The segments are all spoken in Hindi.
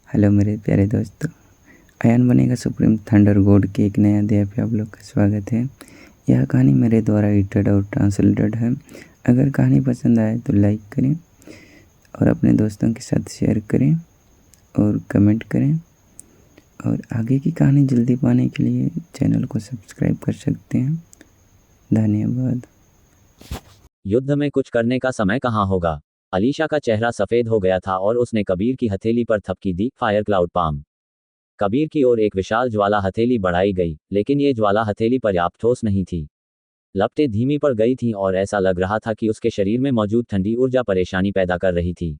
हेलो मेरे प्यारे दोस्तों। अयान बनेगा सुप्रीम थंडर गॉड के एक नए अध्याय पे आप लोग का स्वागत है। यह कहानी मेरे द्वारा एडिटेड और ट्रांसलेटेड है। अगर कहानी पसंद आए तो लाइक करें और अपने दोस्तों के साथ शेयर करें और कमेंट करें, और आगे की कहानी जल्दी पाने के लिए चैनल को सब्सक्राइब कर सकते हैं। धन्यवाद। युद्ध में कुछ करने का समय कहाँ होगा। अलीशा का चेहरा सफेद हो गया था और उसने कबीर की हथेली पर थपकी दी। Fire cloud palm. कबीर की ओर एक विशाल ज्वाला हथेली बढ़ाई गई, लेकिन ये ज्वाला हथेली पर्याप्त ठोस नहीं थी। लपटें धीमी पड़ गई थीं और ऐसा लग रहा था कि उसके शरीर में मौजूद ठंडी ऊर्जा परेशानी पैदा कर रही थी।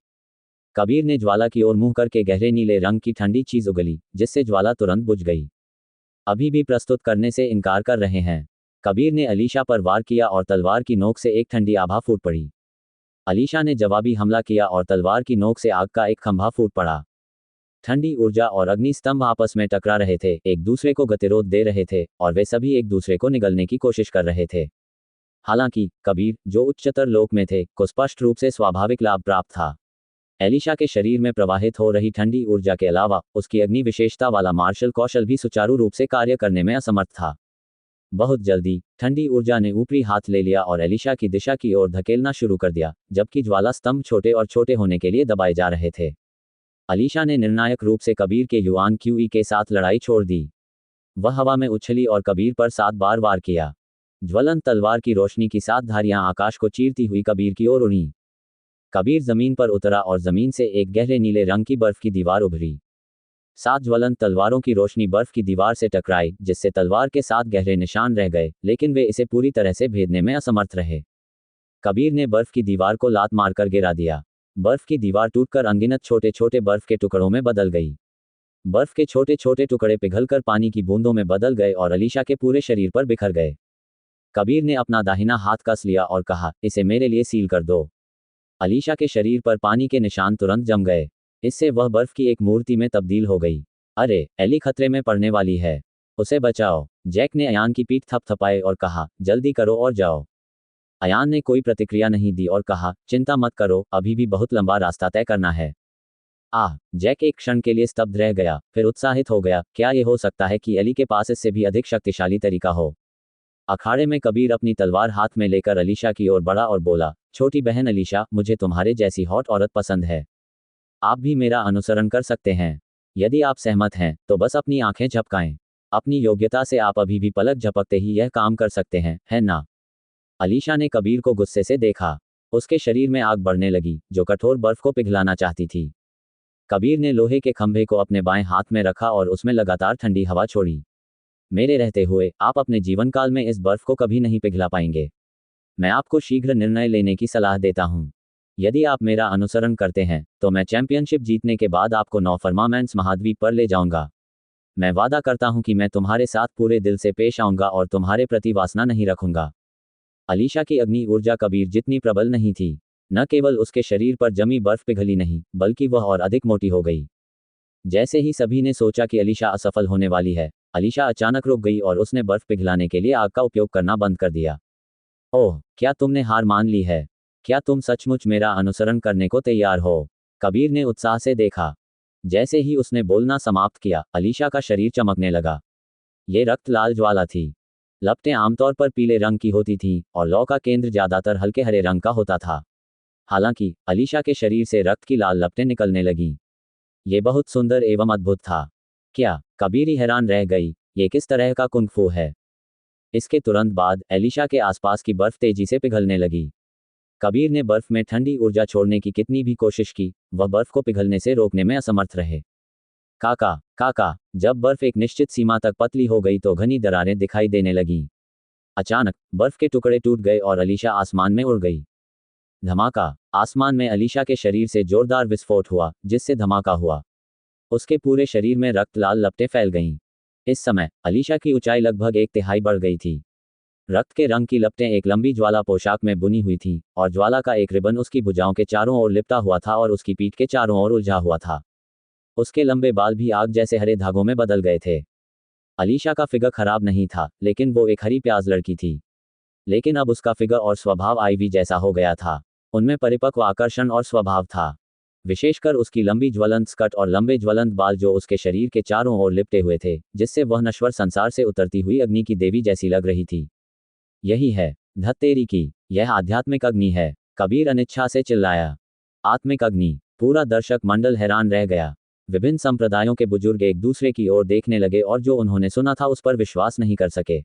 कबीर ने ज्वाला की ओर मुंह करके गहरे नीले रंग की ठंडी चीज उगली, जिससे ज्वाला तुरंत बुझ गई। अभी भी प्रस्तुत करने से इनकार कर रहे हैं। कबीर ने अलीशा पर वार किया और तलवार की नोक से एक ठंडी आभा फूट पड़ी। अलीशा ने जवाबी हमला किया और तलवार की नोक से आग का एक खंभा फूट पड़ा। ठंडी ऊर्जा और अग्नि स्तंभ आपस में टकरा रहे थे, एक दूसरे को गतिरोध दे रहे थे, और वे सभी एक दूसरे को निगलने की कोशिश कर रहे थे। हालांकि कबीर, जो उच्चतर लोक में थे, को स्पष्ट रूप से स्वाभाविक लाभ प्राप्त था। एलिशा के शरीर में प्रवाहित हो रही ठंडी ऊर्जा के अलावा उसकी अग्नि विशेषता वाला मार्शल कौशल भी सुचारू रूप से कार्य करने में असमर्थ था। बहुत जल्दी ठंडी ऊर्जा ने ऊपरी हाथ ले लिया और एलिशा की दिशा की ओर धकेलना शुरू कर दिया, जबकि ज्वाला स्तंभ छोटे और छोटे होने के लिए दबाए जा रहे थे। अलीशा ने निर्णायक रूप से कबीर के युआन क्यूई के साथ लड़ाई छोड़ दी। वह हवा में उछली और कबीर पर 7 बार वार किया। ज्वलंत तलवार की रोशनी की 7 धारियां आकाश को चीरती हुई कबीर की ओर उड़ी। कबीर जमीन पर उतरा और जमीन से एक गहरे नीले रंग की बर्फ की दीवार उभरी। 7 ज्वलंत तलवारों की रोशनी बर्फ की दीवार से टकराई, जिससे तलवार के 7 गहरे निशान रह गए, लेकिन वे इसे पूरी तरह से भेदने में असमर्थ रहे। कबीर ने बर्फ की दीवार को लात मारकर गिरा दिया। बर्फ की दीवार टूटकर अनगिनत छोटे छोटे बर्फ के टुकड़ों में बदल गई। बर्फ के छोटे छोटे टुकड़े पिघलकर पानी की बूंदों में बदल गए और अलीशा के पूरे शरीर पर बिखर गए। कबीर ने अपना दाहिना हाथ कस लिया और कहा, इसे मेरे लिए सील कर दो। अलीशा के शरीर पर पानी के निशान तुरंत जम गए। इससे वह बर्फ की एक मूर्ति में तब्दील हो गई। अरे, एली खतरे में पड़ने वाली है। उसे बचाओ। जैक ने अयान की पीठ थपथपाई और कहा, जल्दी करो और जाओ। अयान ने कोई प्रतिक्रिया नहीं दी और कहा, चिंता मत करो, अभी भी बहुत लंबा रास्ता तय करना है। जैक एक क्षण के लिए स्तब्ध रह गया, फिर उत्साहित हो गया। क्या यह हो सकता है कि एली के पास इससे भी अधिक शक्तिशाली तरीका हो? अखाड़े में कबीर अपनी तलवार हाथ में लेकर अलीशा की ओर बढ़ा और बोला, छोटी बहन अलीशा, मुझे तुम्हारे जैसी हॉट औरत पसंद है। आप भी मेरा अनुसरण कर सकते हैं। यदि आप सहमत हैं, तो बस अपनी आंखें झपकाएं। अपनी योग्यता से आप अभी भी पलक झपकते ही यह काम कर सकते हैं, है ना? अलीशा ने कबीर को गुस्से से देखा। उसके शरीर में आग बढ़ने लगी, जो कठोर बर्फ को पिघलाना चाहती थी। कबीर ने लोहे के खंभे को अपने बाएं हाथ में रखा और उसमें लगातार ठंडी हवा छोड़ी। मेरे रहते हुए आप अपने जीवन काल में इस बर्फ को कभी नहीं पिघला पाएंगे। मैं आपको शीघ्र निर्णय लेने की सलाह देता हूं। यदि आप मेरा अनुसरण करते हैं, तो मैं चैंपियनशिप जीतने के बाद आपको 9 फर्मामेंट्स महाद्वीप पर ले जाऊंगा। मैं वादा करता हूं कि मैं तुम्हारे साथ पूरे दिल से पेश आऊंगा और तुम्हारे प्रति वासना नहीं रखूंगा। अलीशा की अग्नि ऊर्जा कबीर जितनी प्रबल नहीं थी। न केवल उसके शरीर पर जमी बर्फ पिघली नहीं, बल्कि वह और अधिक मोटी हो गई। जैसे ही सभी ने सोचा कि अलीशा असफल होने वाली है, अलीशा अचानक रुक गई और उसने बर्फ पिघलाने के लिए आग का उपयोग करना बंद कर दिया। ओह, क्या तुमने हार मान ली है? क्या तुम सचमुच मेरा अनुसरण करने को तैयार हो? कबीर ने उत्साह से देखा। जैसे ही उसने बोलना समाप्त किया, अलीशा का शरीर चमकने लगा। ये रक्त लाल ज्वाला थी। लपटें आमतौर पर पीले रंग की होती थीं, और लौ का केंद्र ज्यादातर हल्के हरे रंग का होता था। हालांकि अलीशा के शरीर से रक्त की लाल लपटें निकलने लगीं। ये बहुत सुंदर एवं अद्भुत था। क्या? कबीर ही हैरान रह गई। ये किस तरह का कुंग फू है? इसके तुरंत बाद एलिशा के आसपास की बर्फ तेजी से पिघलने लगी। कबीर ने बर्फ में ठंडी ऊर्जा छोड़ने की कितनी भी कोशिश की, वह बर्फ को पिघलने से रोकने में असमर्थ रहे। काका, काका, जब बर्फ एक निश्चित सीमा तक पतली हो गई तो घनी दरारें दिखाई देने लगीं। अचानक बर्फ के टुकड़े टूट गए और अलीशा आसमान में उड़ गई। धमाका! आसमान में अलीशा के शरीर से जोरदार विस्फोट हुआ, जिससे धमाका हुआ। उसके पूरे शरीर में रक्त लाल लपटें फैल गईं। इस समय अलीशा की ऊंचाई लगभग 1/3 बढ़ गई थी। रक्त के रंग की लपटें एक लंबी ज्वाला पोशाक में बुनी हुई थीं, और ज्वाला का एक रिबन उसकी भुजाओं के चारों ओर लिपटा हुआ था और उसकी पीठ के चारों ओर उलझा हुआ था। उसके लंबे बाल भी आग जैसे हरे धागों में बदल गए थे। अलीशा का फिगर खराब नहीं था, लेकिन वो एक हरी प्याज लड़की थी। लेकिन अब उसका फिगर और स्वभाव आईवी जैसा हो गया था। उनमें परिपक्व आकर्षण और स्वभाव था। विशेषकर उसकी लंबी ज्वलंत स्कर्ट और लंबे ज्वलंत बाल जो उसके शरीर के चारों ओर लिपटे हुए थे, जिससे वह नश्वर संसार से उतरती हुई अग्नि की देवी जैसी लग रही थी। यही है, धत्तेरी की, यह आध्यात्मिक अग्नि है, कबीर अनिच्छा से चिल्लाया। आत्मिक अग्नि। पूरा दर्शक मंडल हैरान रह गया। विभिन्न संप्रदायों के बुजुर्ग एक दूसरे की ओर देखने लगे और जो उन्होंने सुना था उस पर विश्वास नहीं कर सके।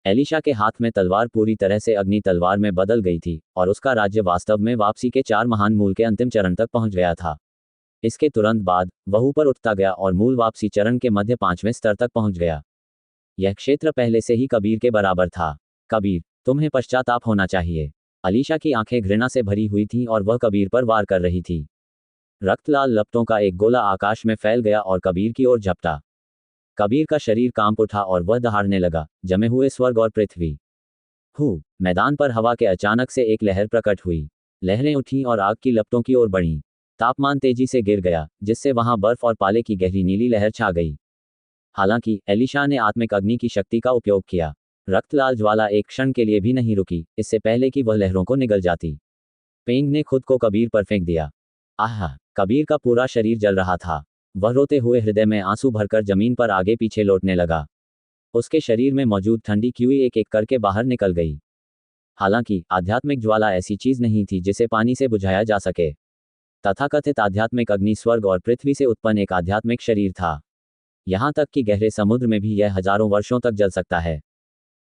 एलिशा के हाथ में तलवार पूरी तरह से अग्नि तलवार में बदल गई थी और उसका राज्य वास्तव में वापसी के 4 महान मूल के अंतिम चरण तक पहुंच गया था। इसके तुरंत बाद वह ऊपर उठता गया और मूल वापसी चरण के मध्य 5वें स्तर तक पहुंच गया। यह क्षेत्र पहले से ही कबीर के बराबर था। कबीर, तुम्हें पश्चाताप होना चाहिए। अलीशा की आंखें घृणा से भरी हुई थीं और वह कबीर पर वार कर रही थी। रक्तलाल लपटों का एक गोला आकाश में फैल गया और कबीर की ओर झपटा। कबीर का शरीर कांप उठा और वह दहाड़ने लगा, जमे हुए स्वर्ग और पृथ्वी। मैदान पर हवा के अचानक से एक लहर प्रकट हुई। लहरें उठीं और आग की लपटों की ओर बढ़ीं। तापमान तेजी से गिर गया, जिससे वहां बर्फ और पाले की गहरी नीली लहर छा गई। हालांकि एलिशा ने आत्मिक अग्नि की शक्ति का उपयोग किया। रक्तलाल ज्वाला एक क्षण के लिए भी नहीं रुकी, इससे पहले कि वह लहरों को निगल जाती। पेंग ने खुद को कबीर पर फेंक दिया। आह! कबीर का पूरा शरीर जल रहा था। वह रोते हुए हृदय में आंसू भरकर जमीन पर आगे पीछे लौटने लगा। उसके शरीर में मौजूद ठंडी कीवी एक एक करके बाहर निकल गई। हालांकि आध्यात्मिक ज्वाला ऐसी चीज नहीं थी जिसे पानी से बुझाया जा सके। तथाकथित आध्यात्मिक अग्नि स्वर्ग और पृथ्वी से उत्पन्न एक आध्यात्मिक शरीर था। यहां तक कि गहरे समुद्र में भी यह हजारों वर्षों तक जल सकता है।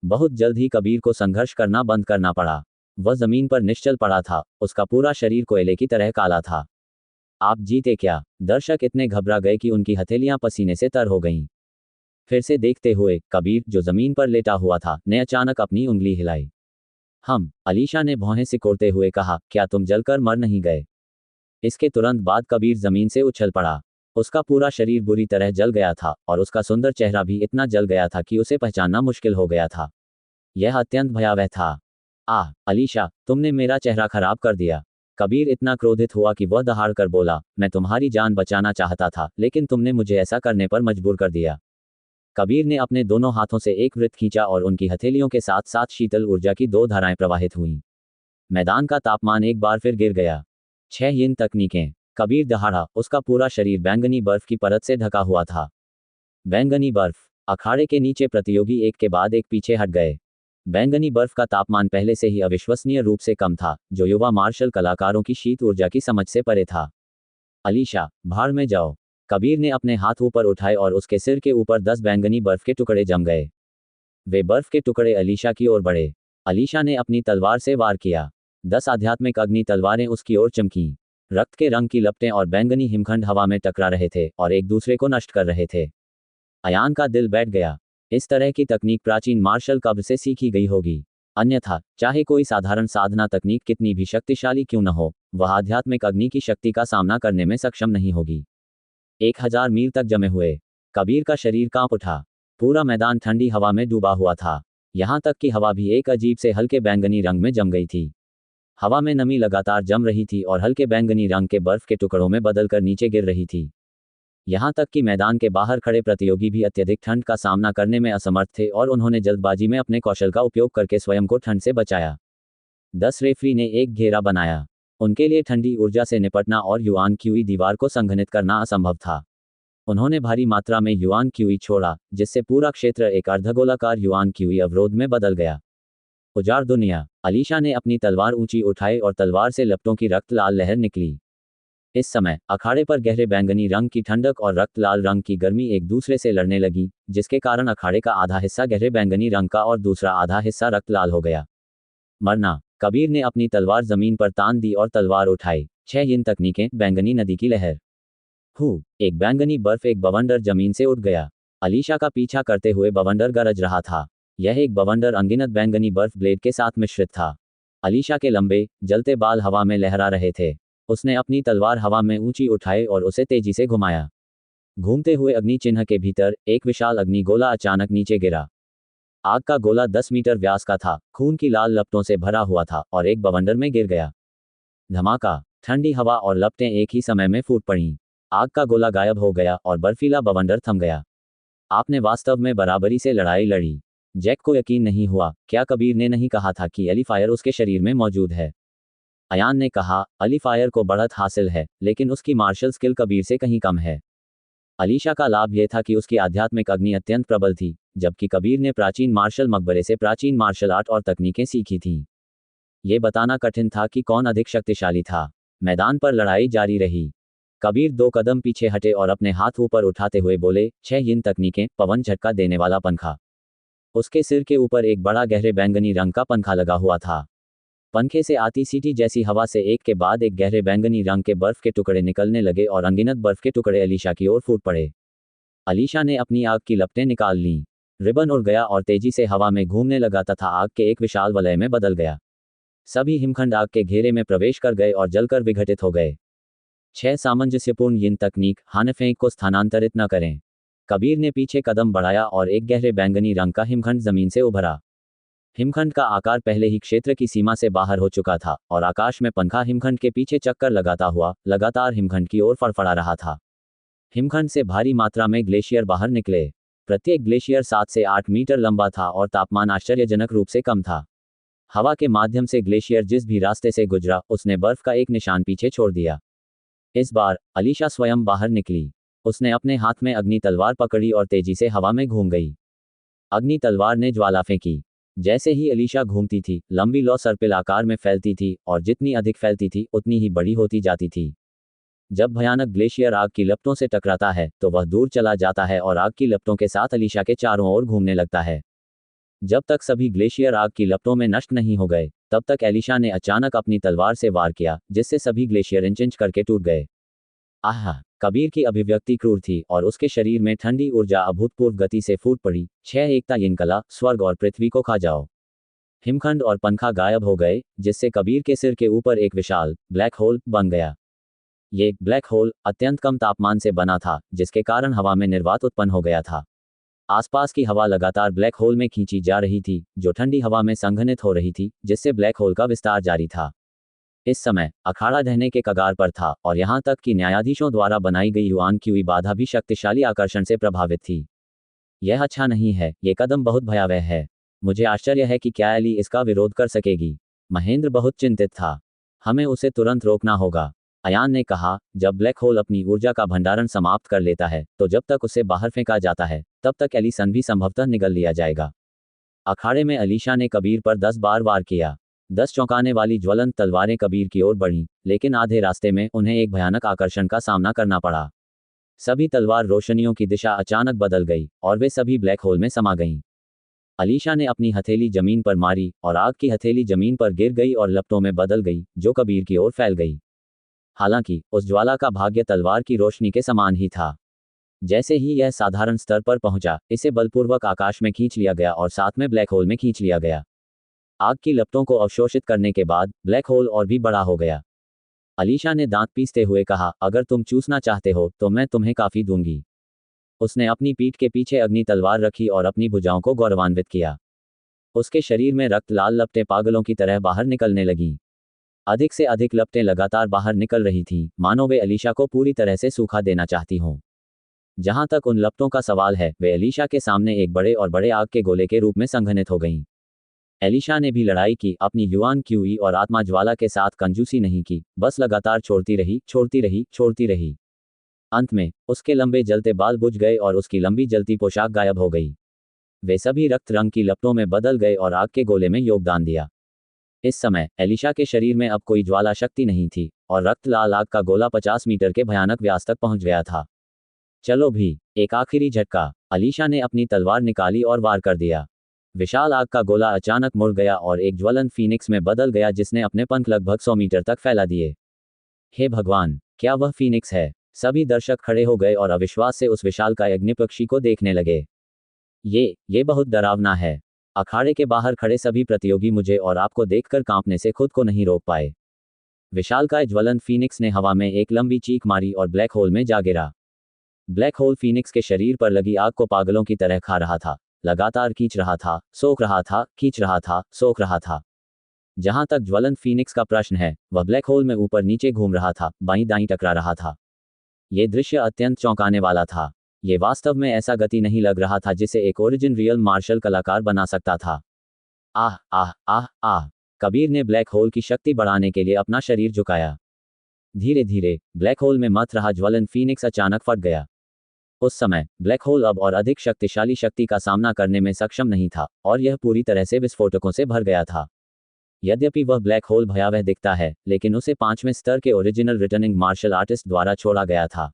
बहुत जल्द ही कबीर को संघर्ष करना बंद करना पड़ा। वह जमीन पर निश्चल पड़ा था, उसका पूरा शरीर कोयले की तरह काला था। आप जीते क्या? दर्शक इतने घबरा गए कि उनकी हथेलियां पसीने से तर हो गईं। फिर से देखते हुए कबीर, जो जमीन पर लेटा हुआ था, ने अचानक अपनी उंगली हिलाई। अलीशा ने भौहें सिकोड़ते हुए कहा, क्या तुम जलकर मर नहीं गए? इसके तुरंत बाद कबीर जमीन से उछल पड़ा। उसका पूरा शरीर बुरी तरह जल गया था और उसका सुंदर चेहरा भी इतना जल गया था कि उसे पहचानना मुश्किल हो गया था। यह अत्यंत भयावह था। आह, अलीशा, तुमने मेरा चेहरा खराब कर दिया। कबीर इतना क्रोधित हुआ कि वह दहाड़कर बोला, मैं तुम्हारी जान बचाना चाहता था, लेकिन तुमने मुझे ऐसा करने पर मजबूर कर दिया। कबीर ने अपने दोनों हाथों से एक वृत्त खींचा और उनकी हथेलियों के साथ साथ शीतल ऊर्जा की 2 धाराएं प्रवाहित हुईं। मैदान का तापमान एक बार फिर गिर गया। 6 यिन तकनीकें। कबीर दहाड़ा, उसका पूरा शरीर बैंगनी बर्फ की परत से ढका हुआ था। बैंगनी बर्फ। अखाड़े के नीचे प्रतियोगी एक के बाद एक पीछे हट गए। बैंगनी बर्फ का तापमान पहले से ही अविश्वसनीय रूप से कम था, जो युवा मार्शल कलाकारों की शीत ऊर्जा की समझ से परे था। अलीशा, भाड़ में जाओ। कबीर ने अपने हाथ ऊपर उठाए और उसके सिर के ऊपर 10 बैंगनी बर्फ के टुकड़े जम गए। वे बर्फ के टुकड़े अलीशा की ओर बढ़े। अलीशा ने अपनी तलवार से वार किया। 10 आध्यात्मिक अग्नि तलवारें उसकी ओर चमकीं। रक्त के रंग की लपटें और बैंगनी हिमखंड हवा में टकरा रहे थे और एक दूसरे को नष्ट कर रहे थे। अयान का दिल बैठ गया। इस तरह की तकनीक प्राचीन मार्शल कब से सीखी गई होगी। अन्यथा, चाहे कोई साधारण साधना तकनीक कितनी भी शक्तिशाली क्यों न हो, वह आध्यात्मिक अग्नि की शक्ति का सामना करने में सक्षम नहीं होगी। 1000 मील तक जमे हुए कबीर का शरीर कांप उठा। पूरा मैदान ठंडी हवा में डूबा हुआ था। यहां तक कि हवा भी एक अजीब से हल्के बैंगनी रंग में जम गई थी। हवा में नमी लगातार जम रही थी और हल्के बैंगनी रंग के बर्फ के टुकड़ों में बदलकर नीचे गिर रही थी। यहां तक कि मैदान के बाहर खड़े प्रतियोगी भी अत्यधिक ठंड का सामना करने में असमर्थ थे और उन्होंने जल्दबाजी में अपने कौशल का उपयोग करके स्वयं को ठंड से बचाया। 10 रेफरी ने एक घेरा बनाया। उनके लिए ठंडी ऊर्जा से निपटना और युआन क्यूई दीवार को संघनित करना असंभव था। उन्होंने भारी मात्रा में युआन क्यूई छोड़ा, जिससे पूरा क्षेत्र एक अर्धगोलाकार युआन क्यूई अवरोध में बदल गया। उजाड़ दुनिया। अलीशा ने अपनी तलवार ऊंची उठाई और तलवार से लपटों की रक्त लाल लहर निकली। इस समय अखाड़े पर गहरे बैंगनी रंग की ठंडक और रक्त लाल रंग की गर्मी एक दूसरे से लड़ने लगी, जिसके कारण अखाड़े का आधा हिस्सा गहरे बैंगनी रंग का और दूसरा आधा हिस्सा रक्त लाल हो गया। मरना। कबीर ने अपनी तलवार जमीन पर तान दी और तलवार उठाई। 6 यिन तकनीकें। बैंगनी नदी की लहर। एक बैंगनी बर्फ एक बवंडर जमीन से उठ गया। अलीशा का पीछा करते हुए बवंडर गरज रहा था। यह एक बवंडर अनगिनत बैंगनी बर्फ ब्लेड के साथ मिश्रित था। अलीशा के लंबे, जलते बाल हवा में लहरा रहे थे। उसने अपनी तलवार हवा में ऊंची उठाई और उसे तेजी से घुमाया। घूमते हुए अग्नि चिन्ह के भीतर एक विशाल अग्नि गोला अचानक नीचे गिरा। आग का गोला 10 मीटर व्यास का था, खून की लाल लपटों से भरा हुआ था और एक बवंडर में गिर गया। धमाका। ठंडी हवा और लपटें एक ही समय में फूट पड़ीं। आग का गोला गायब हो गया और बर्फीला बवंडर थम गया। आपने वास्तव में बराबरी से लड़ाई लड़ी। जैक को यकीन नहीं हुआ। क्या कबीर ने नहीं कहा था कि एलिफायर उसके शरीर में मौजूद है? अयान ने कहा, अली फायर को बढ़त हासिल है, लेकिन उसकी मार्शल स्किल कबीर से कहीं कम है। अलीशा का लाभ यह था कि उसकी आध्यात्मिक अग्नि अत्यंत प्रबल थी, जबकि कबीर ने प्राचीन मार्शल मकबरे से प्राचीन मार्शल आर्ट और तकनीकें सीखी थीं। ये बताना कठिन था कि कौन अधिक शक्तिशाली था। मैदान पर लड़ाई जारी रही। कबीर 2 कदम पीछे हटे और अपने हाथ ऊपर उठाते हुए बोले, 6 यिन तकनीकें, पवन झटका देने वाला पंखा। उसके सिर के ऊपर एक बड़ा गहरे बैंगनी रंग का पंखा लगा हुआ था। पंखे से आती सीटी जैसी हवा से एक के बाद एक गहरे बैंगनी रंग के बर्फ के टुकड़े निकलने लगे और अनगिनत बर्फ के टुकड़े अलीशा की ओर फूट पड़े। अलीशा ने अपनी आग की लपटें निकाल लीं। रिबन उड़ गया और तेजी से हवा में घूमने लगा तथा आग के एक विशाल वलय में बदल गया। सभी हिमखंड आग के घेरे में प्रवेश कर गए और जलकर विघटित हो गए। 6 सामंजस्यपूर्ण यिन तकनीक, हानफेंक को स्थानांतरित न करें। कबीर ने पीछे कदम बढ़ाया और एक गहरे बैंगनी रंग का हिमखंड जमीन से उभरा। हिमखंड का आकार पहले ही क्षेत्र की सीमा से बाहर हो चुका था और आकाश में पंखा हिमखंड के पीछे चक्कर लगाता हुआ लगातार हिमखंड की ओर फड़फड़ा रहा था। हिमखंड से भारी मात्रा में ग्लेशियर बाहर निकले। प्रत्येक ग्लेशियर 7 से 8 मीटर लंबा था और तापमान आश्चर्यजनक रूप से कम था। हवा के माध्यम से ग्लेशियर जिस भी रास्ते से गुजरा, उसने बर्फ का एक निशान पीछे छोड़ दिया। इस बार अलीशा स्वयं बाहर निकली। उसने अपने हाथ में अग्नि तलवार पकड़ी और तेजी से हवा में घूम गई। अग्नि तलवार ने ज्वाला फेंकी। जैसे ही अलीशा घूमती थी, लंबी लौ सर्पिल आकार में फैलती थी और जितनी अधिक फैलती थी उतनी ही बड़ी होती जाती थी। जब भयानक ग्लेशियर आग की लपटों से टकराता है तो वह दूर चला जाता है और आग की लपटों के साथ अलीशा के चारों ओर घूमने लगता है। जब तक सभी ग्लेशियर आग की लपटों में नष्ट नहीं हो गए, तब तक अलीशा ने अचानक अपनी तलवार से वार किया, जिससे सभी ग्लेशियर इंच इंच करके टूट गए। आह! कबीर की अभिव्यक्ति क्रूर थी और उसके शरीर में ठंडी ऊर्जा अभूतपूर्व गति से फूट पड़ी। 6 एकता यिन कला, स्वर्ग और पृथ्वी को खा जाओ। हिमखंड और पंखा गायब हो गए, जिससे कबीर के सिर के ऊपर एक विशाल ब्लैक होल बन गया। ये ब्लैक होल अत्यंत कम तापमान से बना था, जिसके कारण हवा में निर्वात उत्पन्न हो गया था। आसपास की हवा लगातार ब्लैक होल में खींची जा रही थी, जो ठंडी हवा में संघनित हो रही थी, जिससे ब्लैक होल का विस्तार जारी था। इस समय अखाड़ा ढहने के कगार पर था और यहां तक कि न्यायाधीशों द्वारा बनाई गई युआन क्यूई बाधा भी शक्तिशाली आकर्षण से प्रभावित थी। यह अच्छा नहीं है, ये कदम बहुत भयावह है। मुझे आश्चर्य है कि क्या एली इसका विरोध कर सकेगी। महेंद्र बहुत चिंतित था। हमें उसे तुरंत रोकना होगा। अयान ने कहा, जब ब्लैक होल अपनी ऊर्जा का भंडारण समाप्त कर लेता है, तो जब तक उसे बाहर फेंका जाता है, तब तक एलिसन भी संभवतः निगल लिया जाएगा। अखाड़े में अलीशा ने कबीर पर 10 बार वार किया। 10 चौंकाने वाली ज्वलंत तलवारें कबीर की ओर बढ़ीं, लेकिन आधे रास्ते में उन्हें एक भयानक आकर्षण का सामना करना पड़ा। सभी तलवार रोशनियों की दिशा अचानक बदल गई और वे सभी ब्लैक होल में समा गईं। अलीशा ने अपनी हथेली जमीन पर मारी और आग की हथेली जमीन पर गिर गई और लपटों में बदल गई, जो कबीर की ओर फैल गई। हालांकि उस ज्वाला का भाग्य तलवार की रोशनी के समान ही था। जैसे ही यह साधारण स्तर पर पहुंचा, इसे बलपूर्वक आकाश में खींच लिया गया और साथ में ब्लैक होल में खींच लिया गया। आग की लपटों को अवशोषित करने के बाद ब्लैक होल और भी बड़ा हो गया। अलीशा ने दांत पीसते हुए कहा, अगर तुम चूसना चाहते हो तो मैं तुम्हें काफी दूंगी। उसने अपनी पीठ के पीछे अग्नि तलवार रखी और अपनी भुजाओं को गौरवान्वित किया। उसके शरीर में रक्त लाल लपटें पागलों की तरह बाहर निकलने लगीं। अधिक से अधिक लपटें लगातार बाहर निकल रही थीं, मानो वे अलीशा को पूरी तरह से सूखा देना चाहती हों। जहां तक उन लपटों का सवाल है, वे अलीशा के सामने एक बड़े और बड़े आग के गोले के रूप में संघनित हो गईं। एलिशा ने भी लड़ाई की, अपनी युआन क्यूई और आत्मा ज्वाला के साथ कंजूसी नहीं की, बस लगातार छोड़ती रही, छोड़ती रही, छोड़ती रही। अंत में उसके लंबे जलते बाल बुझ गए और उसकी लंबी जलती पोशाक गायब हो गई। वे सभी रक्त रंग की लपटों में बदल गए और आग के गोले में योगदान दिया। इस समय एलिशा के शरीर में अब कोई ज्वाला शक्ति नहीं थी और रक्त लाल आग का गोला 50 मीटर के भयानक व्यास तक पहुंच गया था। चलो भी, एक आखिरी झटका। अलीशा ने अपनी तलवार निकाली और वार कर दिया। विशाल आग का गोला अचानक मुड़ गया और एक ज्वलंत फीनिक्स में बदल गया, जिसने अपने पंख लगभग 100 मीटर तक फैला दिए। हे भगवान, क्या वह फीनिक्स है? सभी दर्शक खड़े हो गए और अविश्वास से उस विशालकाय अग्निपक्षी को देखने लगे। ये बहुत डरावना है। अखाड़े के बाहर खड़े सभी प्रतियोगी मुझे और आपको देखकर कांपने से खुद को नहीं रोक पाए। विशालकाय ज्वलंत फीनिक्स ने हवा में एक लंबी चीख मारी और ब्लैक होल में जा गिरा। ब्लैक होल फीनिक्स के शरीर पर लगी आग को पागलों की तरह खा रहा था, लगातार खींच रहा था, सोख रहा था, खींच रहा था, सोख रहा था। जहां तक ज्वलंत फीनिक्स का प्रश्न है, वह ब्लैक होल में ऊपर नीचे घूम रहा था, बाईं दाईं टकरा रहा था। ये दृश्य अत्यंत चौंकाने वाला था। ये वास्तव में ऐसा गति नहीं लग रहा था जिसे एक ओरिजिन रियल मार्शल कलाकार बना सकता था। आह आह आह आह! कबीर ने ब्लैक होल की शक्ति बढ़ाने के लिए अपना शरीर झुकाया। धीरे धीरे ब्लैक होल में मत रहा ज्वलन फीनिक्स अचानक फट गया। उस समय ब्लैक होल अब और अधिक शक्तिशाली शक्ति का सामना करने में सक्षम नहीं था और यह पूरी तरह से विस्फोटकों से भर गया था। यद्यपि वह ब्लैक होल भयावह दिखता है, लेकिन उसे 5वें स्तर के ओरिजिनल रिटर्निंग मार्शल आर्टिस्ट द्वारा छोड़ा गया था।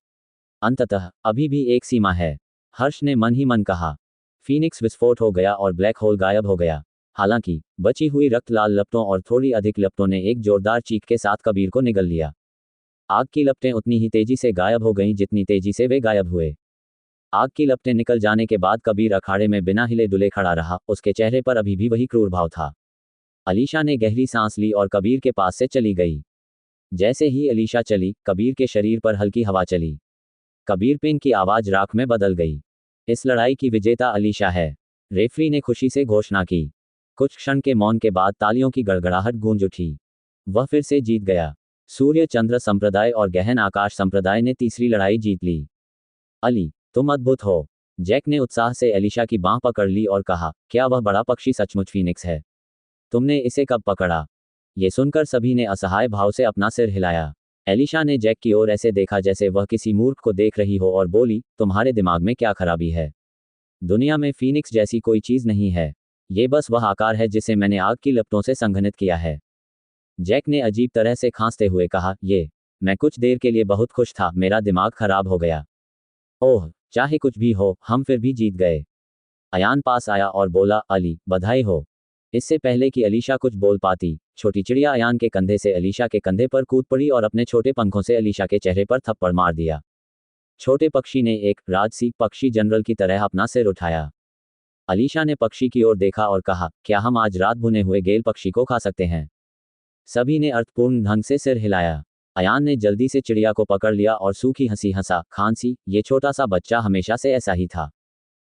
अंततः अभी भी एक सीमा है, हर्ष ने मन ही मन कहा। फीनिक्स विस्फोट हो गया और ब्लैक होल गायब हो गया। हालांकि बची हुई रक्त लाल लपटों और थोड़ी अधिक लपटों ने एक जोरदार चीख के साथ कबीर को निगल लिया। आग की लपटें उतनी ही तेजी से गायब हो गईं जितनी तेजी से वे गायब हुए। आग की लपटें निकल जाने के बाद कबीर अखाड़े में बिना हिले डुले खड़ा रहा। उसके चेहरे पर अभी भी वही क्रूर भाव था। अलीशा ने गहरी सांस ली और कबीर के पास से चली गई। जैसे ही अलीशा चली, कबीर के शरीर पर हल्की हवा चली। कबीर पिन की आवाज राख में बदल गई। इस लड़ाई की विजेता अलीशा है, रेफरी ने खुशी से घोषणा की। कुछ क्षण के मौन के बाद तालियों की गड़गड़ाहट गूंज उठी। वह फिर से जीत गया। सूर्य चंद्र संप्रदाय और गहन आकाश संप्रदाय ने तीसरी लड़ाई जीत ली। अली, तुम अद्भुत हो। जैक ने उत्साह से अलीशा की बांह पकड़ ली और कहा, क्या वह बड़ा पक्षी सचमुच फीनिक्स है? तुमने इसे कब पकड़ा? ये सुनकर सभी ने असहाय भाव से अपना सिर हिलाया। एलिशा ने जैक की ओर ऐसे देखा जैसे वह किसी मूर्ख को देख रही हो और बोली, तुम्हारे दिमाग में क्या खराबी है? दुनिया में फीनिक्स जैसी कोई चीज नहीं है। ये बस वह आकार है जिसे मैंने आग की लपटों से संघनित किया है। जैक ने अजीब तरह से खांसते हुए कहा, मैं कुछ देर के लिए बहुत खुश था, मेरा दिमाग खराब हो गया। ओह, चाहे कुछ भी हो, हम फिर भी जीत गए। अयान पास आया और बोला, अली, बधाई हो। इससे पहले कि अलीशा कुछ बोल पाती, छोटी चिड़िया अयान के कंधे से अलीशा के कंधे पर कूद पड़ी और अपने छोटे पंखों से अलीशा के चेहरे पर थप्पड़ मार दिया। छोटे पक्षी ने एक राजसी पक्षी जनरल की तरह अपना सिर उठाया। अलीशा ने पक्षी की ओर देखा और कहा, क्या हम आज रात भुने हुए गेल पक्षी को खा सकते हैं? सभी ने अर्थपूर्ण ढंग से सिर हिलाया। अयान ने जल्दी से चिड़िया को पकड़ लिया और सूखी हंसी हंसा, खांसी, ये छोटा सा बच्चा हमेशा से ऐसा ही था।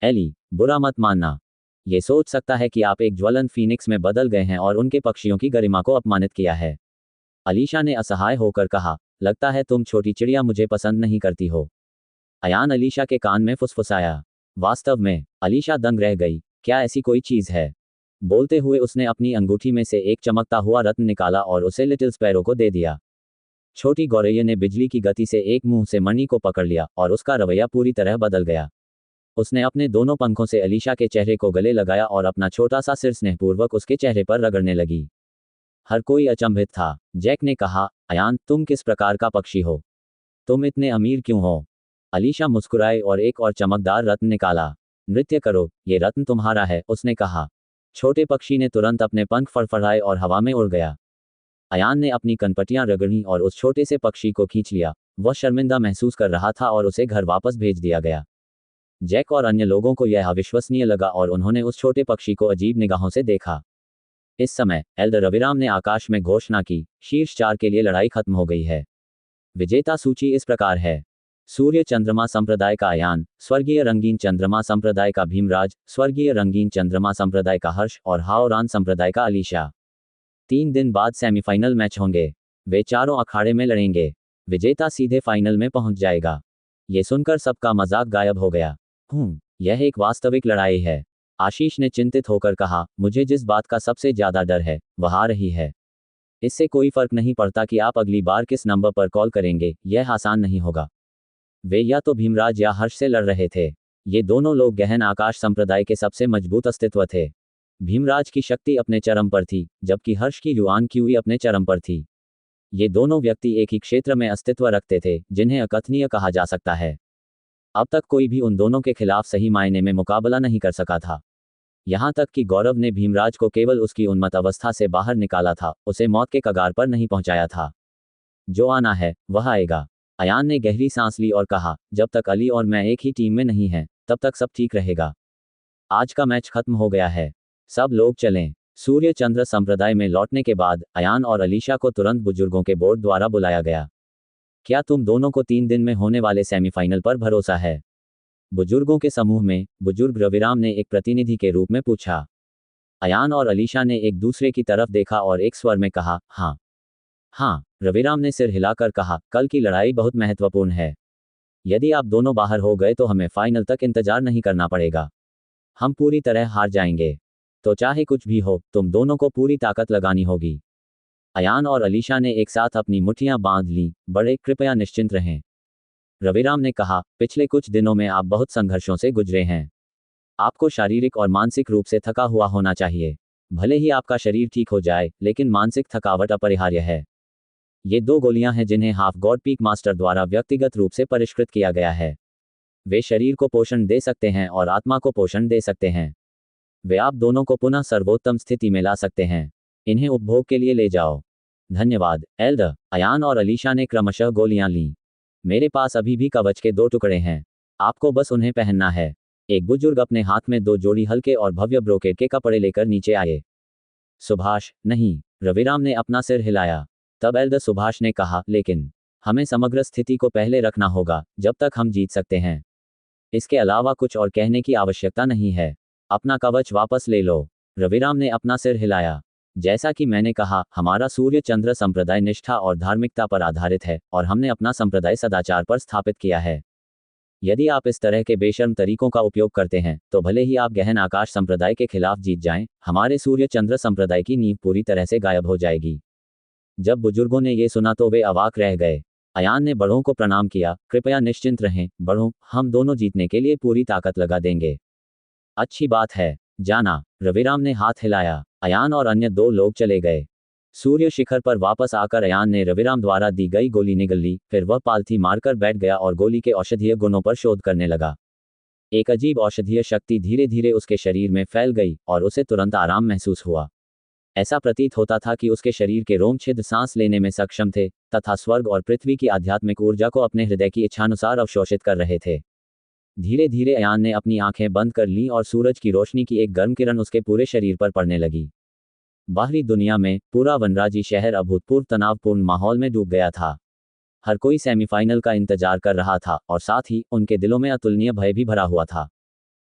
एली, बुरा मत मानना। ये सोच सकता है कि आप एक ज्वलंत फीनिक्स में बदल गए हैं और उनके पक्षियों की गरिमा को अपमानित किया है। अलीशा ने असहाय होकर कहा, लगता है तुम छोटी चिड़िया मुझे पसंद नहीं करती हो। अयान अलीशा के कान में फुसफुसाया। वास्तव में अलीशा दंग रह गई। क्या ऐसी कोई चीज है? बोलते हुए उसने अपनी अंगूठी में से एक चमकता हुआ रत्न निकाला और उसे लिटिल स्पैरो को दे दिया। छोटी गौरैया ने बिजली की गति से एक मुंह से मणि को पकड़ लिया और उसका रवैया पूरी तरह बदल गया। उसने अपने दोनों पंखों से अलीशा के चेहरे को गले लगाया और अपना छोटा सा सिर स्नेहपूर्वक उसके चेहरे पर रगड़ने लगी। हर कोई अचंभित था। जैक ने कहा, अयान, तुम किस प्रकार का पक्षी हो? तुम इतने अमीर क्यों हो? अलीशा मुस्कुराई और एक और चमकदार रत्न निकाला। नृत्य करो, ये रत्न तुम्हारा है, उसने कहा। छोटे पक्षी ने तुरंत अपने पंख फड़फड़ाए और हवा में उड़ गया। अयान ने अपनी कनपटियां रगड़ी और उस छोटे से पक्षी को खींच लिया। वह शर्मिंदा महसूस कर रहा था और उसे घर वापस भेज दिया गया। जैक और अन्य लोगों को यह अविश्वसनीय लगा और उन्होंने उस छोटे पक्षी को अजीब निगाहों से देखा। इस समय एल्डर रविराम ने आकाश में घोषणा की, शीर्ष 4 के लिए लड़ाई खत्म हो गई है। विजेता सूची इस प्रकार है। सूर्य चंद्रमा संप्रदाय का अयान, स्वर्गीय रंगीन चंद्रमा संप्रदाय का भीमराज, स्वर्गीय रंगीन चंद्रमा संप्रदाय का हर्ष और हाओरान संप्रदाय का अलीशा। 3 दिन बाद सेमीफाइनल मैच होंगे। वे चारों अखाड़े में लड़ेंगे। विजेता सीधे फाइनल में पहुंच जाएगा। ये सुनकर सबका मजाक गायब हो गया। यह एक वास्तविक लड़ाई है, आशीष ने चिंतित होकर कहा। मुझे जिस बात का सबसे ज्यादा डर है वह आ रही है। इससे कोई फर्क नहीं पड़ता कि आप अगली बार किस नंबर पर कॉल करेंगे, यह आसान नहीं होगा। वे या तो भीमराज या हर्ष से लड़ रहे थे। ये दोनों लोग गहन आकाश संप्रदाय के सबसे मजबूत अस्तित्व थे। भीमराज की शक्ति अपने चरम पर थी, जबकि हर्ष की युआन क्यूई अपने चरम पर थी। ये दोनों व्यक्ति एक ही क्षेत्र में अस्तित्व रखते थे, जिन्हें अकथनीय कहा जा सकता है। अब तक कोई भी उन दोनों के खिलाफ सही मायने में मुकाबला नहीं कर सका था। यहां तक कि गौरव ने भीमराज को केवल उसकी उन्मत्त अवस्था से बाहर निकाला था, उसे मौत के कगार पर नहीं पहुंचाया था। जो आना है वह आएगा। अयान ने गहरी सांस ली और कहा, जब तक अली और मैं एक ही टीम में नहीं हैं, तब तक सब ठीक रहेगा। आज का मैच खत्म हो गया है, सब लोग चलें। सूर्य चंद्र संप्रदाय में लौटने के बाद अयान और अलीशा को तुरंत बुजुर्गों के बोर्ड द्वारा बुलाया गया। क्या तुम दोनों को 3 दिन में होने वाले सेमीफाइनल पर भरोसा है? बुजुर्गों के समूह में बुजुर्ग रविराम ने एक प्रतिनिधि के रूप में पूछा। अयान और अलीशा ने एक दूसरे की तरफ देखा और एक स्वर में कहा, हाँ। हाँ, रविराम ने सिर हिलाकर कहा, कल की लड़ाई बहुत महत्वपूर्ण है। यदि आप दोनों बाहर हो गए तो हमें फाइनल तक इंतजार नहीं करना पड़ेगा। हम पूरी तरह हार जाएंगे। तो चाहे कुछ भी हो, तुम दोनों को पूरी ताकत लगानी होगी। अयान और अलीशा ने एक साथ अपनी मुट्ठियां बांध ली। बड़े, कृपया निश्चिंत रहें, रविराम ने कहा। पिछले कुछ दिनों में आप बहुत संघर्षों से गुजरे हैं। आपको शारीरिक और मानसिक रूप से थका हुआ होना चाहिए। भले ही आपका शरीर ठीक हो जाए, लेकिन मानसिक थकावट अपरिहार्य है। ये 2 गोलियां हैं जिन्हें हाफ गॉड पीक मास्टर द्वारा व्यक्तिगत रूप से परिष्कृत किया गया है। वे शरीर को पोषण दे सकते हैं और आत्मा को पोषण दे सकते हैं। वे आप दोनों को पुनः सर्वोत्तम स्थिति में ला सकते हैं। इन्हें उपभोग के लिए ले जाओ। धन्यवाद, एल्डर। अयान और अलीशा ने क्रमशः गोलियां लीं। मेरे पास अभी भी कवच के 2 टुकड़े हैं। आपको बस उन्हें पहनना है। एक बुजुर्ग अपने हाथ में 2 जोड़ी हल्के और भव्य ब्रोकेड के कपड़े लेकर नीचे आए। सुभाष, नहीं, रविराम ने अपना सिर हिलाया। तब एल्डर सुभाष ने कहा, लेकिन हमें समग्र स्थिति को पहले रखना होगा, जब तक हम जीत सकते हैं। इसके अलावा कुछ और कहने की आवश्यकता नहीं है। अपना कवच वापस ले लो। रविराम ने अपना सिर हिलाया। जैसा कि मैंने कहा, हमारा सूर्य चंद्र संप्रदाय निष्ठा और धार्मिकता पर आधारित है, और हमने अपना संप्रदाय सदाचार पर स्थापित किया है। यदि आप इस तरह के बेशर्म तरीकों का उपयोग करते हैं, तो भले ही आप गहन आकाश संप्रदाय के खिलाफ जीत जाएं, हमारे सूर्य चंद्र संप्रदाय की नींव पूरी तरह से गायब हो जाएगी। जब बुजुर्गों ने ये सुना तो वे अवाक रह गए। अयान ने बड़ों को प्रणाम किया। कृपया निश्चिंत रहें, बड़ों, हम दोनों जीतने के लिए पूरी ताकत लगा देंगे। अच्छी बात है, जाना। रविराम ने हाथ हिलाया। अयान और अन्य 2 लोग चले गए। सूर्य शिखर पर वापस आकर अयान ने रविराम द्वारा दी गई गोली निगल ली। फिर वह पालथी मारकर बैठ गया और गोली के औषधीय गुणों पर शोध करने लगा। एक अजीब औषधीय शक्ति धीरे धीरे उसके शरीर में फैल गई और उसे तुरंत आराम महसूस हुआ। ऐसा प्रतीत होता था कि उसके शरीर के रोम छिद्र सांस लेने में सक्षम थे, तथा स्वर्ग और पृथ्वी की आध्यात्मिक ऊर्जा को अपने हृदय की इच्छानुसार अवशोषित कर रहे थे। धीरे धीरे अयान ने अपनी आंखें बंद कर लीं और सूरज की रोशनी की एक गर्म किरण उसके पूरे शरीर पर पड़ने लगी। बाहरी दुनिया में पूरा वनराजी शहर अभूतपूर्व तनावपूर्ण माहौल में डूब गया था। हर कोई सेमीफाइनल का इंतजार कर रहा था, और साथ ही उनके दिलों में अतुलनीय भय भी भरा हुआ था।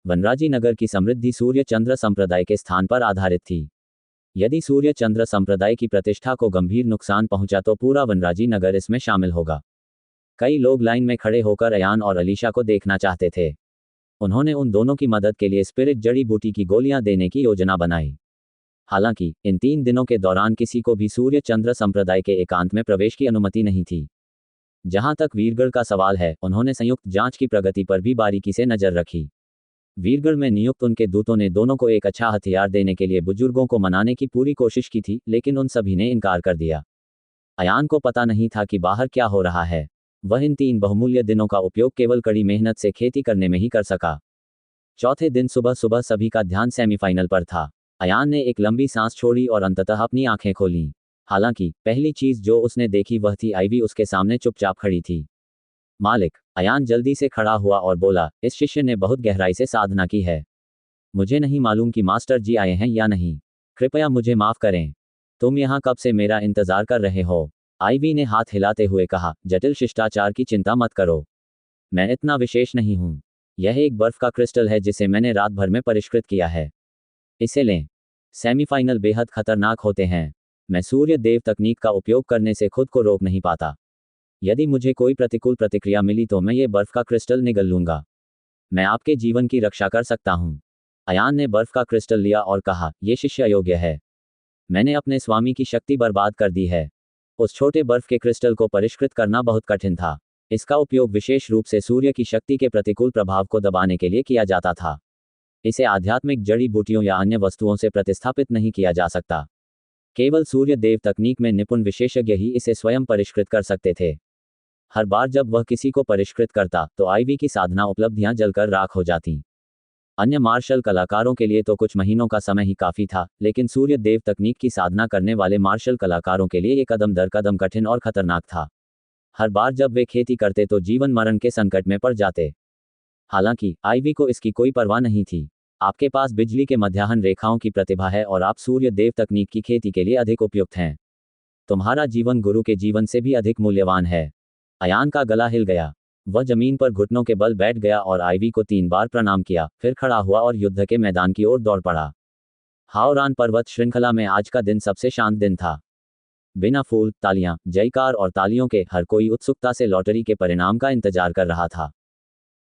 वनराजी नगर की समृद्धि सूर्य चंद्र संप्रदाय के स्थान पर आधारित थी। यदि सूर्य चंद्र संप्रदाय की प्रतिष्ठा को गंभीर नुकसान पहुंचा तो पूरा वनराजी नगर इसमें शामिल होगा। कई लोग लाइन में खड़े होकर अयान और अलीशा को देखना चाहते थे। उन्होंने उन दोनों की मदद के लिए स्पिरिट जड़ी बूटी की गोलियां देने की योजना बनाई। हालांकि इन 3 दिनों के दौरान किसी को भी सूर्य चंद्र संप्रदाय के एकांत में प्रवेश की अनुमति नहीं थी। जहां तक वीरगढ़ का सवाल है, उन्होंने संयुक्त जांच की प्रगति पर भी बारीकी से नजर रखी। वीरगढ़ में नियुक्त उनके दूतों ने दोनों को एक अच्छा हथियार देने के लिए बुजुर्गों को मनाने की पूरी कोशिश की थी, लेकिन उन सभी ने इनकार कर दिया। अयान को पता नहीं था कि बाहर क्या हो रहा है। वह इन 3 बहुमूल्य दिनों का उपयोग केवल कड़ी मेहनत से खेती करने में ही कर सका। चौथे दिन सुबह सुबह सभी का ध्यान सेमीफाइनल पर था। अयान ने एक लंबी सांस छोड़ी और अंततः अपनी आंखें खोलीं। हालांकि पहली चीज जो उसने देखी वह थी आईवी उसके सामने चुपचाप खड़ी थी। मालिक, अयान जल्दी से खड़ा हुआ और बोला, इस शिष्य ने बहुत गहराई से साधना की है। मुझे नहीं मालूम कि मास्टर जी आए हैं या नहीं। कृपया मुझे माफ करें। तुम यहाँ कब से मेरा इंतजार कर रहे हो? आईवी ने हाथ हिलाते हुए कहा, जटिल शिष्टाचार की चिंता मत करो। मैं इतना विशेष नहीं हूँ। यह एक बर्फ का क्रिस्टल है जिसे मैंने रात भर में परिष्कृत किया है। इसे लें। सेमीफाइनल बेहद खतरनाक होते हैं। मैं सूर्य देव तकनीक का उपयोग करने से खुद को रोक नहीं पाता। यदि मुझे कोई प्रतिकूल प्रतिक्रिया मिली तो मैं ये बर्फ का क्रिस्टल निगल लूंगा। मैं आपके जीवन की रक्षा कर सकता हूँ। अयान ने बर्फ का क्रिस्टल लिया और कहा, यह शिष्य अयोग्य है। मैंने अपने स्वामी की शक्ति बर्बाद कर दी है। उस छोटे बर्फ के क्रिस्टल को परिष्कृत करना बहुत कठिन था। इसका उपयोग विशेष रूप से सूर्य की शक्ति के प्रतिकूल प्रभाव को दबाने के लिए किया जाता था। इसे आध्यात्मिक जड़ी बूटियों या अन्य वस्तुओं से प्रतिस्थापित नहीं किया जा सकता। केवल सूर्य देव तकनीक में निपुण विशेषज्ञ ही इसे स्वयं परिष्कृत कर सकते थे। हर बार जब वह किसी को परिष्कृत करता तो आईवी की साधना उपलब्धियां जलकर राख हो जाती। अन्य मार्शल कलाकारों के लिए तो कुछ महीनों का समय ही काफी था, लेकिन सूर्य देव तकनीक की साधना करने वाले मार्शल कलाकारों के लिए ये कदम दर कदम कठिन और खतरनाक था। हर बार जब वे खेती करते तो जीवन मरण के संकट में पड़ जाते। हालांकि आईवी को इसकी कोई परवाह नहीं थी। आपके पास बिजली के मध्याह्न रेखाओं की प्रतिभा है और आप सूर्य देव तकनीक की खेती के लिए अधिक उपयुक्त हैं। तुम्हारा जीवन गुरु के जीवन से भी अधिक मूल्यवान है। अयान का गला हिल गया। वह जमीन पर घुटनों के बल बैठ गया और आईवी को 3 बार प्रणाम किया, फिर खड़ा हुआ और युद्ध के मैदान की ओर दौड़ पड़ा। हाओरान पर्वत श्रृंखला में आज का दिन सबसे शांत दिन था। बिना फूल, तालियां, जयकार और तालियों के हर कोई उत्सुकता से लॉटरी के परिणाम का इंतजार कर रहा था।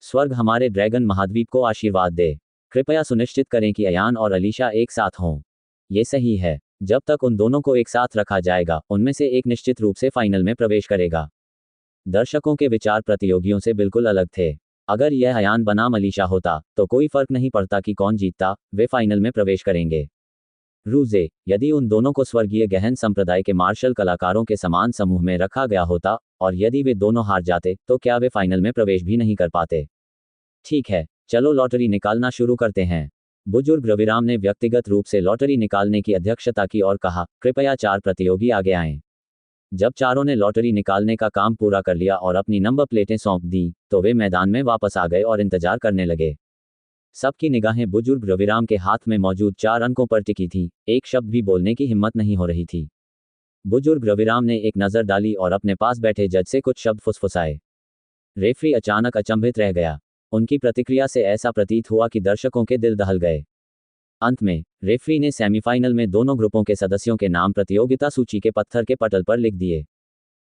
स्वर्ग हमारे ड्रैगन महाद्वीप को आशीर्वाद दे। कृपया सुनिश्चित करें कि अयान और अलीशा एक साथ हों। ये सही है। जब तक उन दोनों को एक साथ रखा जाएगा, उनमें से एक निश्चित रूप से फाइनल में प्रवेश करेगा। दर्शकों के विचार प्रतियोगियों से बिल्कुल अलग थे। अगर यह अयान बनाम अलीशा होता, तो कोई फर्क नहीं पड़ता कि कौन जीतता, वे फाइनल में प्रवेश करेंगे। रूजे, यदि उन दोनों को स्वर्गीय गहन संप्रदाय के मार्शल कलाकारों के समान समूह में रखा गया होता, और यदि वे दोनों हार जाते, तो क्या वे फाइनल में प्रवेश भी नहीं कर पाते? ठीक है, चलो लॉटरी निकालना शुरू करते हैं। बुजुर्ग रविराम ने व्यक्तिगत रूप से लॉटरी निकालने की अध्यक्षता की और कहा, कृपया 4 प्रतियोगी आगे आएं। जब चारों ने लॉटरी निकालने का काम पूरा कर लिया और अपनी नंबर प्लेटें सौंप दी, तो वे मैदान में वापस आ गए और इंतजार करने लगे। सबकी निगाहें बुजुर्ग रविराम के हाथ में मौजूद 4 अंकों पर टिकी थीं। एक शब्द भी बोलने की हिम्मत नहीं हो रही थी। बुजुर्ग रविराम ने एक नज़र डाली और अपने पास बैठे जज से कुछ शब्द फुसफुसाए। रेफरी अचानक अचंभित रह गया। उनकी प्रतिक्रिया से ऐसा प्रतीत हुआ कि दर्शकों के दिल दहल गए। अंत में रेफरी ने सेमीफाइनल में दोनों ग्रुपों के सदस्यों के नाम प्रतियोगिता सूची के पत्थर के पटल पर लिख दिए।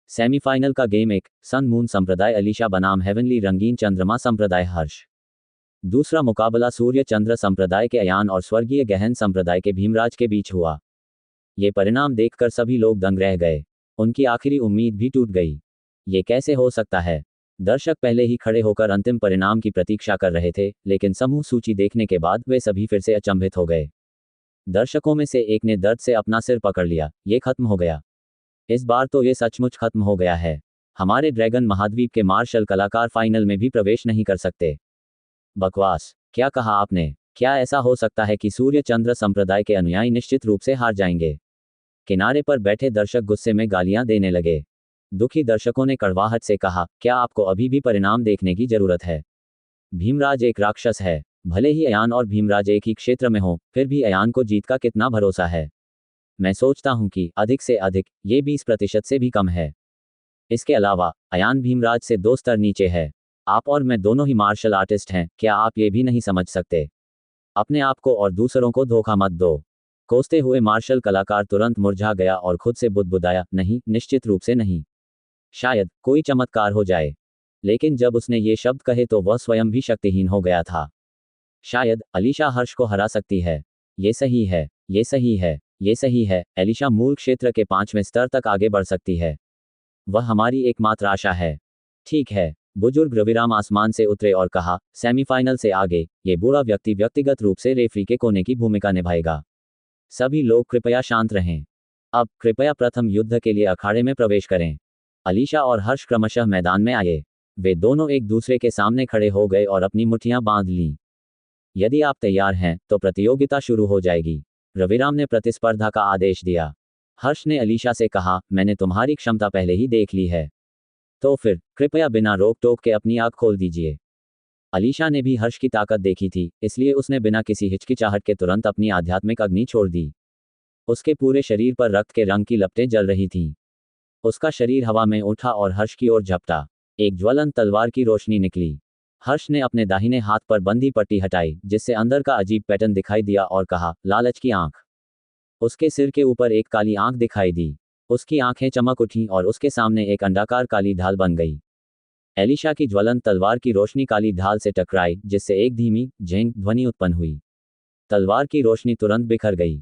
सेमीफाइनल का गेम 1, सन मून संप्रदाय अलीशा बनाम हेवनली रंगीन चंद्रमा संप्रदाय हर्ष। दूसरा मुकाबला सूर्य चंद्र संप्रदाय के अयान और स्वर्गीय गहन संप्रदाय के भीमराज के बीच हुआ। ये परिणाम देखकर सभी लोग दंग रह गए। उनकी आखिरी उम्मीद भी टूट गई। ये कैसे हो सकता है? दर्शक पहले ही खड़े होकर अंतिम परिणाम की प्रतीक्षा कर रहे थे, लेकिन समूह सूची देखने के बाद वे सभी फिर से अचंभित हो गए। दर्शकों में से एक ने दर्द से अपना सिर पकड़ लिया। ये खत्म हो गया। इस बार तो ये सचमुच खत्म हो गया है। हमारे ड्रैगन महाद्वीप के मार्शल कलाकार फाइनल में भी प्रवेश नहीं कर सकते। बकवास, क्या कहा आपने? क्या ऐसा हो सकता है कि सूर्य चंद्र संप्रदाय के अनुयायी निश्चित रूप से हार जाएंगे? किनारे पर बैठे दर्शक गुस्से में गालियां देने लगे। दुखी दर्शकों ने कड़वाहट से कहा, क्या आपको अभी भी परिणाम देखने की जरूरत है? भीमराज एक राक्षस है। भले ही अयान और भीमराज एक ही क्षेत्र में हो, फिर भी अयान को जीत का कितना भरोसा है? मैं सोचता हूं कि अधिक से अधिक ये 20% से भी कम है। इसके अलावा अयान भीमराज से 2 स्तर नीचे है। आप और मैं दोनों ही मार्शल आर्टिस्ट हैं। क्या आप ये भी नहीं समझ सकते? अपने आप को और दूसरों को धोखा मत दो। कोसते हुए मार्शल कलाकार तुरंत मुरझा गया और खुद से बुदबुदाया, नहीं, निश्चित रूप से नहीं। शायद कोई चमत्कार हो जाए। लेकिन जब उसने ये शब्द कहे तो वह स्वयं भी शक्तिहीन हो गया था। शायद अलीशा हर्ष को हरा सकती है। ये सही है, ये सही है, ये सही है। अलीशा मूल क्षेत्र के 5वें स्तर तक आगे बढ़ सकती है। वह हमारी एकमात्र आशा है। ठीक है। बुजुर्ग रविराम आसमान से उतरे और कहा, सेमीफाइनल से आगे ये बुरा व्यक्ति व्यक्तिगत रूप से रेफरी के कोने की भूमिका निभाएगा। सभी लोग कृपया शांत रहें। अब कृपया प्रथम युद्ध के लिए अखाड़े में प्रवेश करें। अलीशा और हर्ष क्रमशः मैदान में आए। वे दोनों एक दूसरे के सामने खड़े हो गए और अपनी मुट्ठियां बांध लीं। यदि आप तैयार हैं, तो प्रतियोगिता शुरू हो जाएगी। रविराम ने प्रतिस्पर्धा का आदेश दिया। हर्ष ने अलीशा से कहा, मैंने तुम्हारी क्षमता पहले ही देख ली है। तो फिर कृपया बिना रोक टोक के अपनी आंख खोल दीजिए। अलीशा ने भी हर्ष की ताकत देखी थी, इसलिए उसने बिना किसी हिचकिचाहट के तुरंत अपनी आध्यात्मिक अग्नि छोड़ दी। उसके पूरे शरीर पर रक्त के रंग की लपटें जल रही थीं। उसका शरीर हवा में उठा और हर्ष की ओर झपटा। एक ज्वलंत तलवार की रोशनी निकली। हर्ष ने अपने दाहिने हाथ पर बंधी पट्टी हटाई, जिससे अंदर का अजीब पैटर्न दिखाई दिया और कहा, लालच की आंख। उसके सिर के ऊपर एक काली आंख दिखाई दी। उसकी आंखें चमक उठीं और उसके सामने एक अंडाकार काली ढाल बन गई। एलिशा की ज्वलंत तलवार की रोशनी काली ढाल से टकराई, जिससे एक धीमी झेंग ध्वनि उत्पन्न हुई। तलवार की रोशनी तुरंत बिखर गई।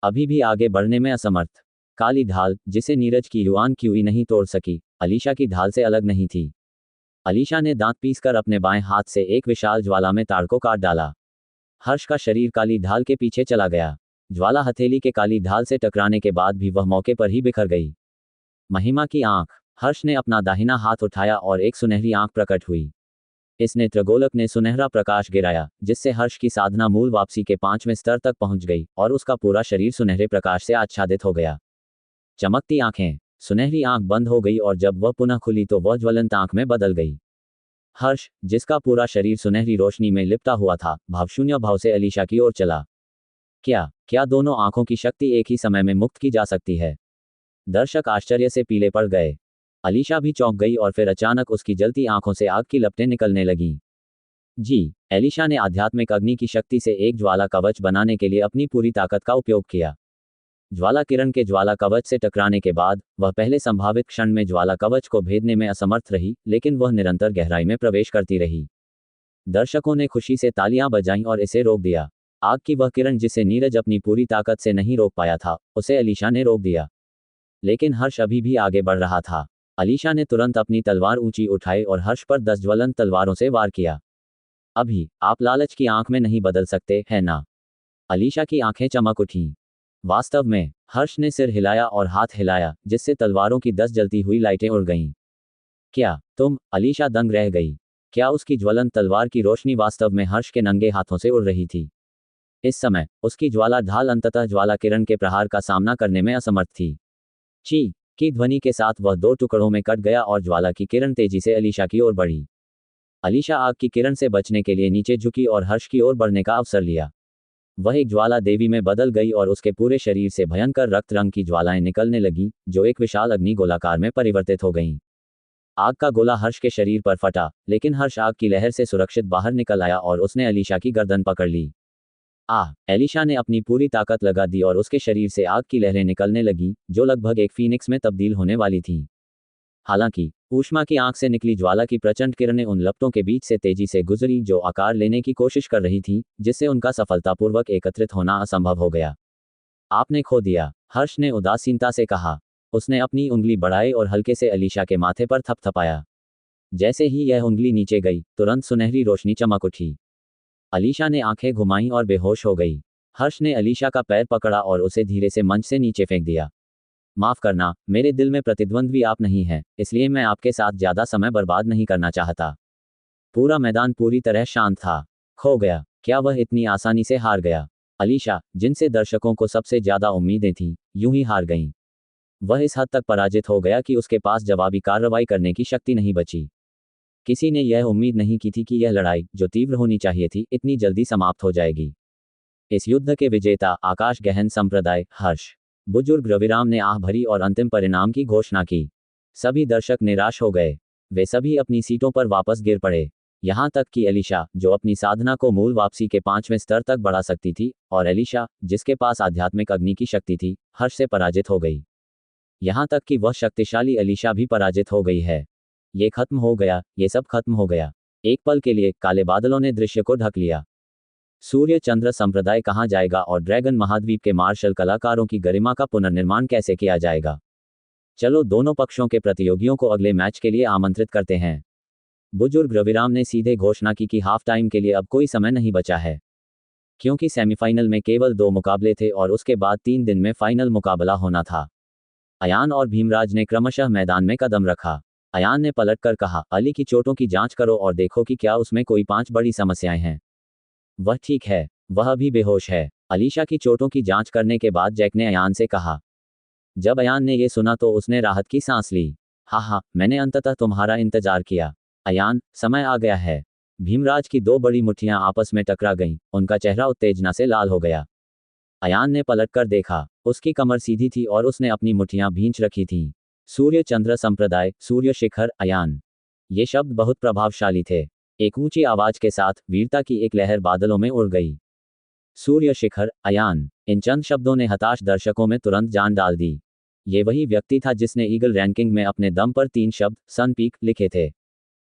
अभी भी आगे बढ़ने में असमर्थ काली ढाल, जिसे नीरज की युआन क्यूई नहीं तोड़ सकी, अलीशा की ढाल से अलग नहीं थी। अलीशा ने दांत पीसकर अपने बाएं हाथ से एक विशाल ज्वाला में ताड़ को काट डाला। हर्ष का शरीर काली ढाल के पीछे चला गया। ज्वाला हथेली के काली ढाल से टकराने के बाद भी वह मौके पर ही बिखर गई। महिमा की आंख। हर्ष ने अपना दाहिना हाथ उठाया और एक सुनहरी आंख प्रकट हुई। इस नेत्रगोलक ने सुनहरा प्रकाश गिराया, जिससे हर्ष की साधना मूल वापसी के 5वें स्तर तक पहुंच गई और उसका पूरा शरीर सुनहरे प्रकाश से आच्छादित हो गया। चमकती आंखें। सुनहरी आंख बंद हो गई और जब वह पुनः खुली तो वह ज्वलंत आंख में बदल गई। हर्ष, जिसका पूरा शरीर सुनहरी रोशनी में लिपटा हुआ था, भावशून्य भाव से अलीशा की ओर चला। क्या दोनों आंखों की शक्ति एक ही समय में मुक्त की जा सकती है? दर्शक आश्चर्य से पीले पड़ गए। अलीशा भी चौंक गई और फिर अचानक उसकी जलती आंखों से आग की लपटें निकलने लगीं। जी, एलिशा ने आध्यात्मिक अग्नि की शक्ति से एक ज्वाला कवच बनाने के लिए अपनी पूरी ताकत का उपयोग किया। ज्वाला किरण के ज्वाला कवच से टकराने के बाद वह पहले संभावित क्षण में ज्वाला कवच को भेदने में असमर्थ रही, लेकिन वह निरंतर गहराई में प्रवेश करती रही। दर्शकों ने खुशी से तालियां बजाईं और इसे रोक दिया। आग की वह किरण जिसे नीरज अपनी पूरी ताकत से नहीं रोक पाया था, उसे अलीशा ने रोक दिया। लेकिन हर्ष अभी भी आगे बढ़ रहा था। अलीशा ने तुरंत अपनी तलवार ऊंची उठाई और हर्ष पर 10 ज्वलंत तलवारों से वार किया। अभी आप लालच की आंख में नहीं बदल सकते, है ना? अलीशा की आंखें चमक उठीं। वास्तव में हर्ष ने सिर हिलाया और हाथ हिलाया, जिससे तलवारों की 10 जलती हुई लाइटें उड़ गईं। क्या तुम? अलीशा दंग रह गई। क्या उसकी ज्वलंत तलवार की रोशनी वास्तव में हर्ष के नंगे हाथों से उड़ रही थी? इस समय उसकी ज्वाला ढाल अंततः ज्वाला किरण के प्रहार का सामना करने में असमर्थ थी। ची की ध्वनि के साथ वह 2 टुकड़ों में कट गया और ज्वाला की किरण तेजी से अलीशा की ओर बढ़ी। अलीशा आग की किरण से बचने के लिए नीचे झुकी और हर्ष की ओर बढ़ने का अवसर लिया। वह एक ज्वाला देवी में बदल गई और उसके पूरे शरीर से भयंकर रक्त रंग की ज्वालाएं निकलने लगीं, जो एक विशाल अग्नि गोलाकार में परिवर्तित हो गईं। आग का गोला हर्ष के शरीर पर फटा, लेकिन हर्ष आग की लहर से सुरक्षित बाहर निकल आया और उसने अलीशा की गर्दन पकड़ ली। एलिशा ने अपनी पूरी ताकत लगा दी और उसके शरीर से आग की लहरें निकलने लगीं, जो लगभग एक फीनिक्स में तब्दील होने वाली थीं। हालांकि ऊष्मा की आंख से निकली ज्वाला की प्रचंड किरणें उन लपटों के बीच से तेजी से गुजरी जो आकार लेने की कोशिश कर रही थीं, जिससे उनका सफलतापूर्वक एकत्रित होना असंभव हो गया। आपने खो दिया, हर्ष ने उदासीनता से कहा। उसने अपनी उंगली बढ़ाई और हल्के से अलीशा के माथे पर थपथपाया। जैसे ही यह उंगली नीचे गई, तुरंत सुनहरी रोशनी चमक उठी। अलीशा ने आंखें घुमाईं और बेहोश हो गई। हर्ष ने अलीशा का पैर पकड़ा और उसे धीरे से मंच से नीचे फेंक दिया। माफ करना, मेरे दिल में प्रतिद्वंद्वी आप नहीं हैं, इसलिए मैं आपके साथ ज्यादा समय बर्बाद नहीं करना चाहता। पूरा मैदान पूरी तरह शांत था। खो गया? क्या वह इतनी आसानी से हार गया? अलीशा, जिनसे दर्शकों को सबसे ज्यादा उम्मीदें थीं, यूं ही हार गईं। वह इस हद तक पराजित हो गया कि उसके पास जवाबी कार्रवाई करने की शक्ति नहीं बची। किसी ने यह उम्मीद नहीं की थी कि यह लड़ाई, जो तीव्र होनी चाहिए थी, इतनी जल्दी समाप्त हो जाएगी। इस युद्ध के विजेता आकाश गहन संप्रदाय हर्ष। बुजुर्ग रविराम ने आह भरी और अंतिम परिणाम की घोषणा की। सभी दर्शक निराश हो गए। वे सभी अपनी सीटों पर वापस गिर पड़े। यहां तक कि एलिशा, जो अपनी साधना को मूल वापसी के 5वें स्तर तक बढ़ा सकती थी, और एलिशा, जिसके पास आध्यात्मिक अग्नि की शक्ति थी, हर्ष से पराजित हो गई। यहां तक कि वह शक्तिशाली एलिशा भी पराजित हो गई है। ये खत्म हो गया, ये सब खत्म हो गया। एक पल के लिए काले बादलों ने दृश्य को ढक लिया। सूर्य चंद्र संप्रदाय कहां जाएगा और ड्रैगन महाद्वीप के मार्शल कलाकारों की गरिमा का पुनर्निर्माण कैसे किया जाएगा? चलो दोनों पक्षों के प्रतियोगियों को अगले मैच के लिए आमंत्रित करते हैं। बुजुर्ग रविराम ने सीधे घोषणा की कि हाफ टाइम के लिए अब कोई समय नहीं बचा है, क्योंकि सेमीफाइनल में केवल 2 मुकाबले थे और उसके बाद 3 दिन में फाइनल मुकाबला होना था। अयान और भीमराज ने क्रमशः मैदान में कदम रखा। अयान ने पलटकर कहा, अली की चोटों की जांच करो और देखो कि क्या उसमें कोई 5 बड़ी समस्याएं हैं। वह ठीक है, वह अभी बेहोश है। अलीशा की चोटों की जांच करने के बाद जैक ने अयान से कहा। जब अयान ने ये सुना तो उसने राहत की सांस ली। हाँ, मैंने अंततः तुम्हारा इंतजार किया। अयान, समय आ गया है। भीमराज की 2 बड़ी मुट्ठियां आपस में टकरा गईं, उनका चेहरा उत्तेजना से लाल हो गया। अयान ने पलटकर देखा। उसकी कमर सीधी थी और उसने अपनी मुट्ठियां भींच रखी थीं। सूर्य चंद्र संप्रदाय, सूर्य शिखर, अयान। ये शब्द बहुत प्रभावशाली थे। एक ऊंची आवाज के साथ वीरता की एक लहर बादलों में उड़ गई। सूर्य शिखर, अयान। इन चंद शब्दों ने हताश दर्शकों में तुरंत जान डाल दी। ये वही व्यक्ति था जिसने ईगल रैंकिंग में अपने दम पर 3 शब्द सन पीक लिखे थे।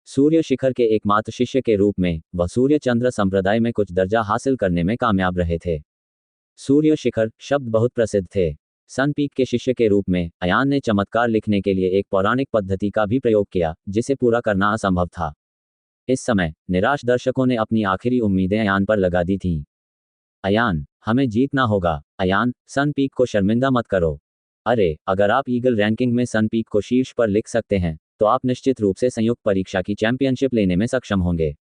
सूर्य शिखर के एकमात्र शिष्य के रूप में वह सूर्य चंद्र संप्रदाय में कुछ दर्जा हासिल करने में कामयाब रहे थे। सूर्य शिखर शब्द बहुत प्रसिद्ध थे। सन पीक के शिष्य के रूप में अयान ने चमत्कार लिखने के लिए एक पौराणिक पद्धति का भी प्रयोग किया, जिसे पूरा करना असंभव था। इस समय निराश दर्शकों ने अपनी आखिरी उम्मीदें अयान पर लगा दी थीं। अयान, हमें जीतना होगा। अयान, सन पीक को शर्मिंदा मत करो। अरे, अगर आप ईगल रैंकिंग में सन पीक को शीर्ष पर लिख सकते हैं, तो आप निश्चित रूप से संयुक्त परीक्षा की चैंपियनशिप लेने में सक्षम होंगे।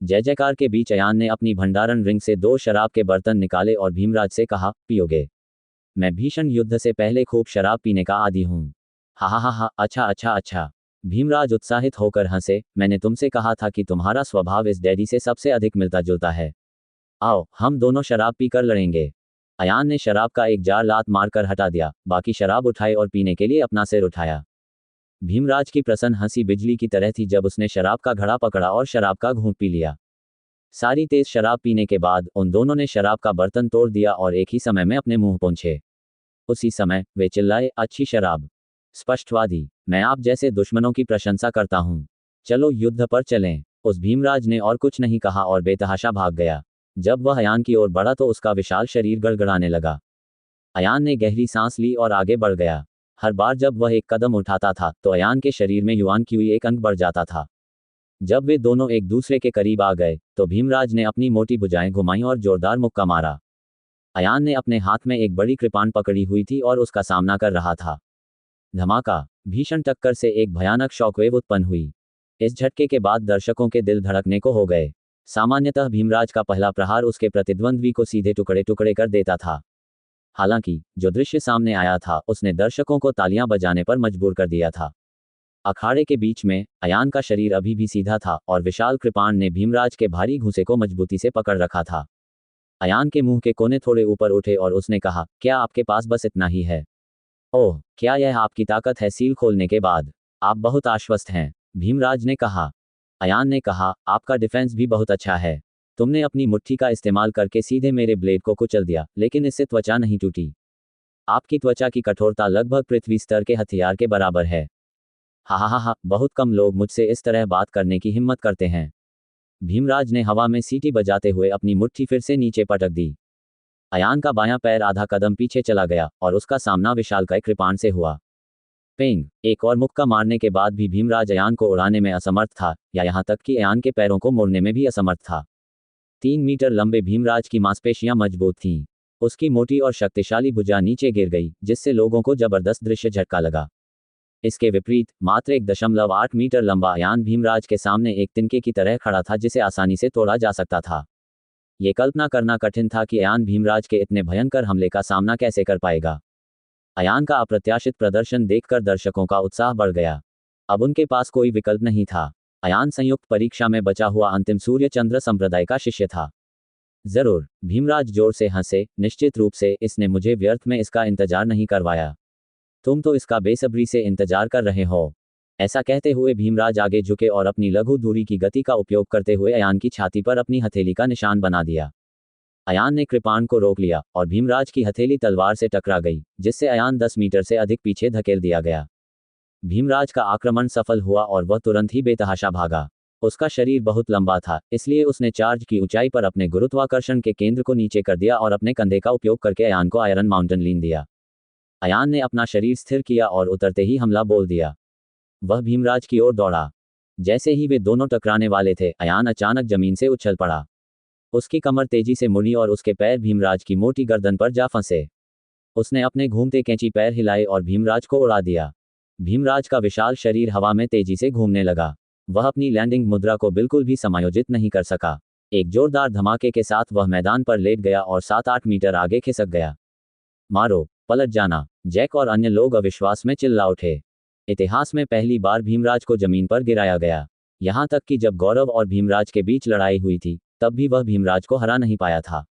जय जयकार के बीच अयान ने अपनी भंडारण रिंग से 2 शराब के बर्तन निकाले और भीमराज से कहा, पियोगे? मैं भीषण युद्ध से पहले खूब शराब पीने का आदी हूँ। हा, अच्छा। भीमराज उत्साहित होकर हंसे। मैंने तुमसे कहा था कि तुम्हारा स्वभाव इस डैडी से सबसे अधिक मिलता जुलता है। आओ, हम दोनों शराब पीकर लड़ेंगे। अयान ने शराब का एक जार लात मारकर हटा दिया, बाकी शराब उठाई और पीने के लिए अपना सिर उठाया। भीमराज की प्रसन्न हंसी बिजली की तरह थी जब उसने शराब का घड़ा पकड़ा और शराब का घूंट पी लिया। सारी तेज शराब पीने के बाद उन दोनों ने शराब का बर्तन तोड़ दिया और एक ही समय में अपने मुंह पहुंचे। उसी समय वे चिल्लाए, अच्छी शराब। स्पष्टवादी, मैं आप जैसे दुश्मनों की प्रशंसा करता हूं। चलो युद्ध पर चलें। उस भीमराज ने और कुछ नहीं कहा और बेतहाशा भाग गया। जब वह अयान की ओर बढ़ा तो उसका विशाल शरीर गड़गड़ाने लगा। अयान ने गहरी सांस ली और आगे बढ़ गया। हर बार जब वह एक कदम उठाता था तो अयान के शरीर में युआन की हुई एक अंक बढ़ जाता था। जब वे दोनों एक दूसरे के करीब आ गए तो भीमराज ने अपनी मोटी भुजाएं घुमाईं और जोरदार मुक्का मारा। अयान ने अपने हाथ में एक बड़ी कृपाण पकड़ी हुई थी और उसका सामना कर रहा था। धमाका! भीषण टक्कर से एक भयानक शॉकवेव उत्पन्न हुई। इस झटके के बाद दर्शकों के दिल धड़कने को हो गए। सामान्यतः भीमराज का पहला प्रहार उसके प्रतिद्वंद्वी को सीधे टुकड़े टुकड़े कर देता था। हालांकि जो दृश्य सामने आया था उसने दर्शकों को तालियां बजाने पर मजबूर कर दिया था। अखाड़े के बीच में अयान का शरीर अभी भी सीधा था और विशाल कृपाण ने भीमराज के भारी घूंसे को मजबूती से पकड़ रखा था। अयान के मुंह के कोने थोड़े ऊपर उठे और उसने कहा, क्या आपके पास बस इतना ही है? ओह, क्या यह आपकी ताकत है? सील खोलने के बाद आप बहुत आश्वस्त हैं, भीमराज ने कहा। अयान ने कहा, आपका डिफेंस भी बहुत अच्छा है। तुमने अपनी मुट्ठी का इस्तेमाल करके सीधे मेरे ब्लेड को कुचल दिया, लेकिन इससे त्वचा नहीं टूटी। आपकी त्वचा की कठोरता लगभग पृथ्वी स्तर के हथियार के बराबर है। हा हा हा हा, बहुत कम लोग मुझसे इस तरह बात करने की हिम्मत करते हैं। भीमराज ने हवा में सीटी बजाते हुए अपनी मुट्ठी फिर से नीचे पटक दी। अयान का बायां पैर आधा कदम पीछे चला गया और उसका सामना विशालकाय कृपाण से हुआ। पेंग! एक और मुक्का मारने के बाद भी भीमराज अयान को उड़ाने में असमर्थ था, या यहां तक कि अयान के पैरों को मोड़ने में भी असमर्थ था। 3 मीटर लंबे भीमराज की मांसपेशियां मजबूत थीं। उसकी मोटी और शक्तिशाली भुजा नीचे गिर गई, जिससे लोगों को जबरदस्त दृश्य झटका लगा। इसके विपरीत मात्र 1.8 मीटर लंबा अयान भीमराज के सामने एक तिनके की तरह खड़ा था जिसे आसानी से तोड़ा जा सकता था। ये कल्पना करना कठिन था कि अयान भीमराज के इतने भयंकर हमले का सामना कैसे कर पाएगा। अयान का अप्रत्याशित प्रदर्शन देखकर दर्शकों का उत्साह बढ़ गया। अब उनके पास कोई विकल्प नहीं था। अयान संयुक्त परीक्षा में बचा हुआ अंतिम सूर्य चंद्र संप्रदाय का शिष्य था। जरूर, भीमराज जोर से हंसे, निश्चित रूप से इसने मुझे व्यर्थ में इसका इंतजार नहीं करवाया। तुम तो इसका बेसब्री से इंतजार कर रहे हो। ऐसा कहते हुए भीमराज आगे झुके और अपनी लघु दूरी की गति का उपयोग करते हुए अयान की छाती पर अपनी हथेली का निशान बना दिया। अयान ने कृपाण को रोक लिया और भीमराज की हथेली तलवार से टकरा गई, जिससे अयान 10 मीटर से अधिक पीछे धकेल दिया गया। भीमराज का आक्रमण सफल हुआ और वह तुरंत ही बेतहाशा भागा। उसका शरीर बहुत लंबा था, इसलिए उसने चार्ज की ऊंचाई पर अपने गुरुत्वाकर्षण के केंद्र को नीचे कर दिया और अपने कंधे का उपयोग करके अयान को आयरन माउंटेन लीन दिया। अयान ने अपना शरीर स्थिर किया और उतरते ही हमला बोल दिया। वह भीमराज की ओर दौड़ा। जैसे ही वे दोनों टकराने वाले थे, अयान अचानक जमीन से उछल पड़ा। उसकी कमर तेजी से मुड़ी और उसके पैर भीमराज की मोटी गर्दन पर जा फंसे। उसने अपने घूमते कैंची पैर हिलाए और भीमराज को उड़ा दिया। भीमराज का विशाल शरीर हवा में तेजी से घूमने लगा। वह अपनी लैंडिंग मुद्रा को बिल्कुल भी समायोजित नहीं कर सका। एक जोरदार धमाके के साथ वह मैदान पर लेट गया और 7-8 मीटर आगे खिसक गया। मारो, पलट जाना! जैक और अन्य लोग अविश्वास में चिल्ला उठे। इतिहास में पहली बार भीमराज को जमीन पर गिराया गया। यहां तक कि जब गौरव और भीमराज के बीच लड़ाई हुई थी, तब भी वह भीमराज को हरा नहीं पाया था।